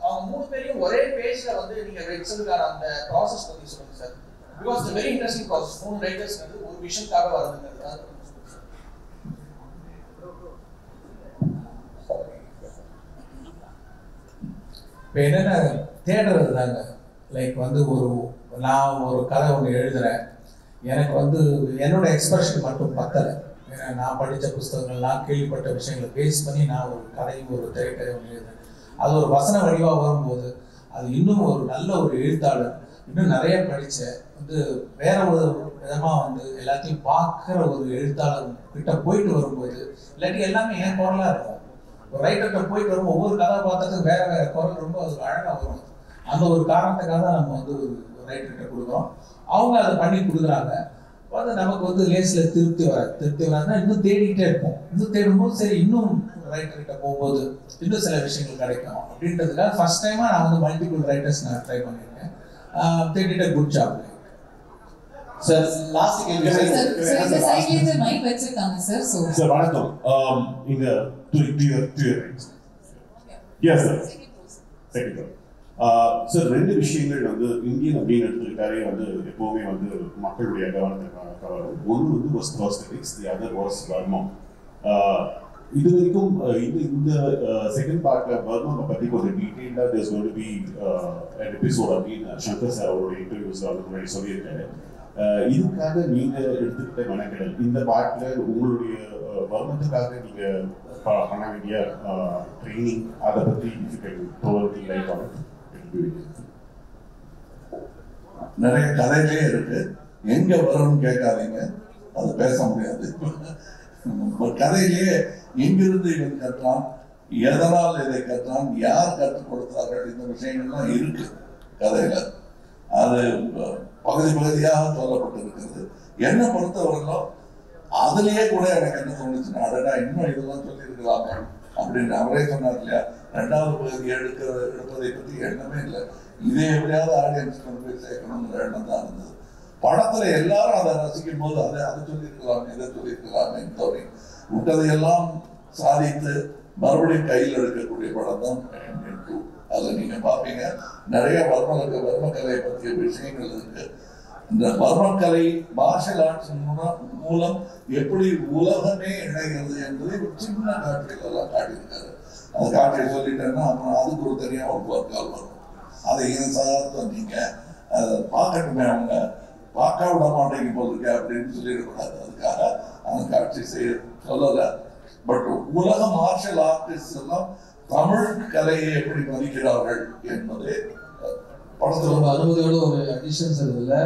அவங்க 3 பேரையும் ஒரே பேஜ்ல வந்து நீங்க வெச்சதுக்கான அந்த ப்ராசஸ் பத்தி சொல்லுங்க sir. Because it's very interesting process. 3 writers வந்து ஒரு விஷயத்துக்காக வருதுங்கிறது. இப்போ என்னென்ன தேடுறது தாங்க, லைக் வந்து நான் ஒரு கதை ஒன்று எழுதுறேன், எனக்கு வந்து என்னோட எக்ஸ்பிரஷன் மட்டும் பத்தலை. ஏன்னா நான் படித்த புத்தகங்கள், நான் கேள்விப்பட்ட விஷயங்களை பேஸ் பண்ணி நான் ஒரு கதையும் ஒரு திரைக்கதை ஒன்று எழுதுறேன். அது ஒரு வசன வடிவாக வரும்போது அது இன்னும் ஒரு நல்ல ஒரு எழுத்தாளர், இன்னும் நிறைய படித்த வந்து வேற ஒரு விதமாக வந்து எல்லாத்தையும் பார்க்குற ஒரு எழுத்தாளர் கிட்ட போயிட்டு வரும்போது, இல்லாட்டி எல்லாமே என் குரலாக இருக்கும். ஒரு ரைட்டர்கிட்ட போயிட்டு வரும் ஒவ்வொரு கதாபாத்திரத்துக்கும் வேற வேற குரல் ரொம்ப அது அழகாக வரும். அந்த ஒரு காரணத்துக்காக தான் நம்ம வந்து ஒரு ரைட்டர்கிட்ட கொடுக்குறோம். அவங்க அதை பண்ணி கொடுக்குறாங்க. அது நமக்கு வந்து லேஸில் திருப்தி வராதுன்னா இன்னும் தேடிக்கிட்டே இருப்போம். இன்னும் தேடும்போது சரி இன்னும் ரைட்டர்கிட்ட போகும்போது இன்னும் சில விஷயங்கள் கிடைக்கும் அப்படின்றதுக்காக ஃபர்ஸ்ட் டைமாக நான் வந்து மல்டிபிள் ரைட்டர்ஸ் நான் ட்ரை பண்ணியிருக்கேன். தேடிட்ட குட் ஜாப். சார் லாஸ்ட் கேள்வி சார், இந்த சைடுல மைக் வச்சிருக்காங்க சார். சார் வணக்கம். இங்க to your right. Yes sir. Second. Sir 2 விஷயங்கள் வந்து இந்தியன் அப்படின்னு எடுத்துக்கிட்டாலே வந்து எப்போவுமே வந்து மக்களுடைய கவனத்தை கவரும். ஒன்று வந்து was prosthetics, the other was Burma. இது வரைக்கும் இந்த செகண்ட் பார்ட்ல பர்மாவை பற்றி கொஞ்சம் டீட்டெயிலாக there's going to be an episode அப்படின்னு சங்கர் சார் அவருடைய இன்டர்வியூஸ்ல வந்து முன்னாடி சொல்லியிருக்காரு. இதுக்காக நீங்க எடுத்துக்கிட்ட மெனக்கெடல், இந்த பார்ட்ல உங்களுடைய வர்மத்துக்காக நீங்க பண்ண வேண்டிய ட்ரைனிங், அதை பற்றி லைக் ஆன் நிறைய கதையிலே இருக்கு. எங்க வரும்னு கேட்காதீங்க, அது பேச முடியாது. கதையிலேயே எங்கிருந்து இவன் கற்றான், எதனால் இதை கற்றான், யார் கற்றுக் கொடுத்தார்கள், இந்த விஷயங்கள்லாம் இருக்கு கதையில. அது பகுதி பகுதியாக சொல்லப்பட்டிருக்கிறது. என்னை பொறுத்தவரையிலும் அதுலயே கூட எனக்கு என்ன தோணுச்சுன்னா, அடடா இன்னும் இதெல்லாம் சொல்லியிருக்கலாமே அப்படின்னு அவரே சொன்னார் இல்லையா, 2வது பகுதி எடுப்பதை பற்றி எண்ணமே இல்லை. இதே எப்படியாவது ஆடியன்ஸ் கொண்டு போய் சேர்க்கணுங்கிற எண்ணம் தான் இருந்தது. படத்துல எல்லாரும் அதை ரசிக்கும் போது அதை சொல்லியிருக்கலாமே, இதை சொல்லியிருக்கலாமே தோணி விட்டதையெல்லாம் சாதித்து மறுபடியும் கையில் எடுக்கக்கூடிய படம் தான் இந்தியன் 2. அதில் நீங்கள் பார்ப்பீங்க நிறைய வர்மக்கலையை பற்றிய விஷயங்கள் இருக்கு. இந்த வர்மக்கலை மார்ஷல் ஆர்ட்ஸ் மூலம் எப்படி உலகமே இணைகிறது என்பதை ஒரு சின்ன காட்சிகள் எல்லாம் காட்டியிருக்காரு. அந்த காட்சியை சொல்லிட்டேன்னா அப்புறம் அதுக்கு ஒரு தனியாக ஒரு போர்க்கால் வரும். அதை ஏன் சாதாரண நீங்கள் அதை பார்க்கட்டுமே, அவங்க பார்க்க விட மாட்டேங்க போல் இருக்க அப்படின்னு சொல்லிடக்கூடாது. அதுக்காக அந்த காட்சி சொல்லலை. பட் உலக மார்ஷல் ஆர்டிஸ்ட் எல்லாம் தமிழ் கலையை எப்படி மதிக்கிறார்கள் என்பதே படத்தோட அனுமதியோட ஒரு அடிஷன்ஸ் இருக்குல்ல.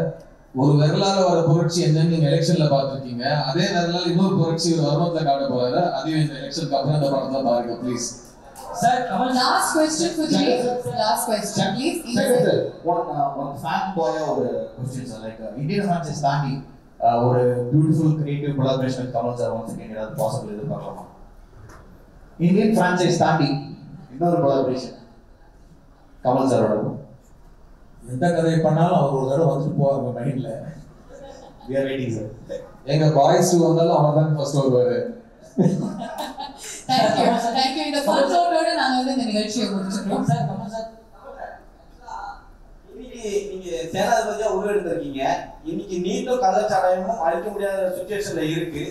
ஒரு விரலால வர புரட்சி என்னன்னு நீங்க எலெக்ஷன்ல பாத்துருக்கீங்க. அதே விரலால இன்னொரு புரட்சி ஒரு வருமத்துல காட்ட போறாரு. அதையும் இந்த எலெக்ஷனுக்கு அப்புறம் இந்த படத்துல பாருங்க please. Sir, last question for today. Last question, please. Sir, one fanboy ஒரு question sir, like Indian fans தாண்டி ஒரு beautiful creative collaboration with Kamal sir once again ஏதாவது possible எதிர்பார்க்கலாமா? Indian franchise தாண்டி இன்னொரு collaboration கமல் சாரோட. எந்த கதையை பண்ணாலும் அவர் ஒரு தடவை வந்துட்டு போவாங்க மைண்ட்ல. We are waiting sir. எங்க பாய்ஸ் 2 வந்தாலும் அவர் தான் ஃபர்ஸ்ட் வருவாரு. Thank you. இந்த ஃபன் ஷோட்டோட நாங்க வந்து இந்த நிகழ்ச்சியை முடிச்சிட்டோம். சார் கமல் சார், இன்னைக்கு நீங்க சேனாதிபதியா உருவெடுத்திருக்கீங்க. இன்னைக்கு நீட்டும் கள்ளச்சாராயமும் அழிக்க முடியாத சுச்சுவேஷன்ல இருக்கு.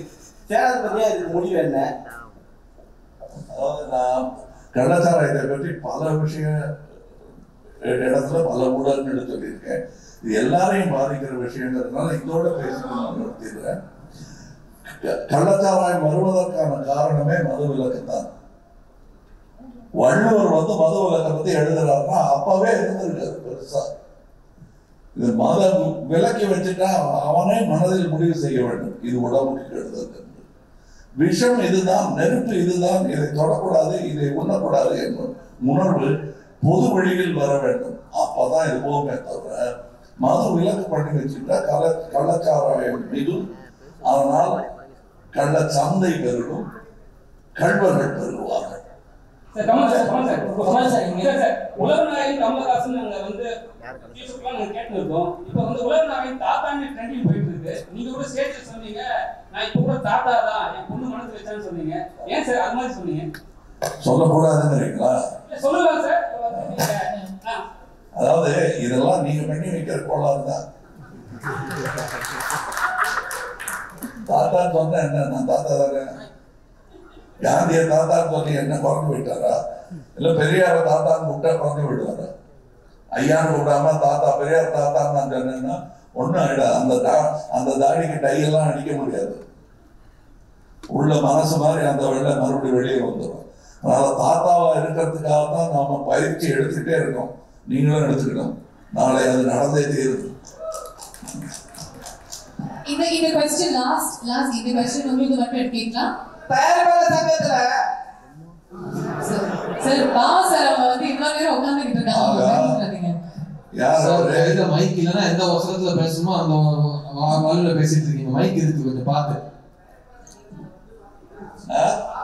சேனாதிபதியா இதுக்கு முடிவு என்ன? அதாவது நான் கள்ளச்சாராயத்தை பற்றி பல இடத்துல பல ஊடகங்கள் சொல்லியிருக்கேன். இது எல்லாரையும் பாதிக்கிற விஷயங்கிறதுனால இதோட பேசிக்கணும் நிறுத்திடுறேன். கள்ளச்சாராயம் வருவதற்கான காரணமே மது விலக்குத்தான். வள்ளுவர் வந்து மது விலக்கை பத்தி எழுதுறாருன்னா அப்பவே இருந்திருக்காரு பெருசா. இது மத விலக்கி வச்சுட்டா அவனே மனதில் முடிவு செய்ய வேண்டும், இது உடம்புக்கு கெடுதல் என்று. விஷம் இதுதான், நெருப்பு இதுதான், இதை தொடக்கூடாது, இதை உண்ணக்கூடாது என்ற உணர்வு பொது வழியில் வர வேண்டும். அப்பதான் இது போகுமே தவிர மது விலக்கு பண்ணி வச்சுட்டா கள்ளச்சாராயம் மீதும், அதனால் கள்ள சந்தை பெருகும், கள்வர்கள் பெருகுவார்கள். உலகநாயகன் கமலஹாசன் நாங்க வந்து நாங்க கேட்டு இருக்கோம். இப்ப வந்து உலகநாயகன் தாத்தான்னு ட்ரெண்டிங் போயிட்டு இருக்கு. நீங்க கூட ஸ்டேஜ்ல சொன்னீங்க, நான் இப்ப கூட தாத்தா தான் என் பொண்ணு மனசு வச்சான்னு சொன்னீங்க. ஏன் சார் அது மாதிரி சொன்னீங்க? சொல்லக்கூடாதுங்கிறீங்களா? சொல்லலாம் சார். அதாவது இதெல்லாம் நீங்க பண்ணி வைக்கிற கோளாறு தான். தாத்தா சொன்ன என்ன, நான் தாத்தா தானே. காந்திய தாத்தான்னு சொல்லி என்ன குறைஞ்சு விட்டாரா? இல்ல பெரியார தாத்தான்னு கூப்பிட்டா குறைஞ்சு விடுவாரா? ஐயான்னு கூப்பிடாம தாத்தா பெரியார் தாத்தான்னு நான் சொன்னேன்னா ஒன்றும் ஆயிடாது. அந்த தாடிக்கு டையெல்லாம் அடிக்க முடியாது. உள்ள மனசு மாதிரி அந்த வெள்ளை மறுபடியும் வெளியே வந்துடும். அதனால தாத்தாவா இருக்கிறதுக்காக தான் நாம பயிற்சி எடுத்துக்கிட்டே இருக்கோம். நீங்களும் எடுத்துக்கணும். நாளை அது நடந்தே தீரும். இந்த क्वेश्चन லாஸ்ட் இந்த क्वेश्चन உங்களுக்கு மட்டும் கேட்கலாம். தயாரிப்பாளர் சங்கத்துல சார் சார் அவங்க வந்து இவ்வளவு நேரம் உட்கார்ந்துட்டு இருக்காங்க. சார் இந்த மைக் இல்லனா எந்த வசனத்துல பேசணுமோ அந்த வால்ல பேசிட்டு இருக்கீங்க. மைக் இருக்கு, கொஞ்சம் பாத்து.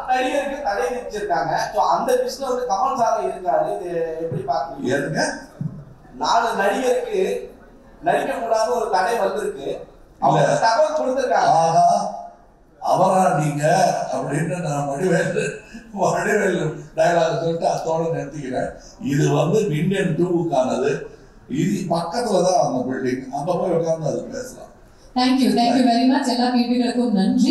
நடிகருக்கு தடை விதிச்சிருக்காங்க. சோ அந்த லிஸ்ட்ல வந்து கமல் சார் இருக்காரு. இது எப்படி பாக்குறீங்க? ஏங்க 4 நடிகருக்கு நடிக்க கூடாத ஒரு தடை வந்திருக்கு. அவங்க தகவல் கொடுத்திருக்காங்க. ஆஹா, அவரா நீங்க அப்படின்னு நான் வடிவேலு டயலாக் சொல்லிட்டு அதோட நிறுத்திக்கிறேன். இது வந்து இந்தியன் 2க்கானது. இது பக்கத்துல தான் அந்த பில்டிங். அங்க போய் உட்கார்ந்து அது பேசலாம். Thank you very much. எல்லா கேள்விகளுக்கும் நன்றி.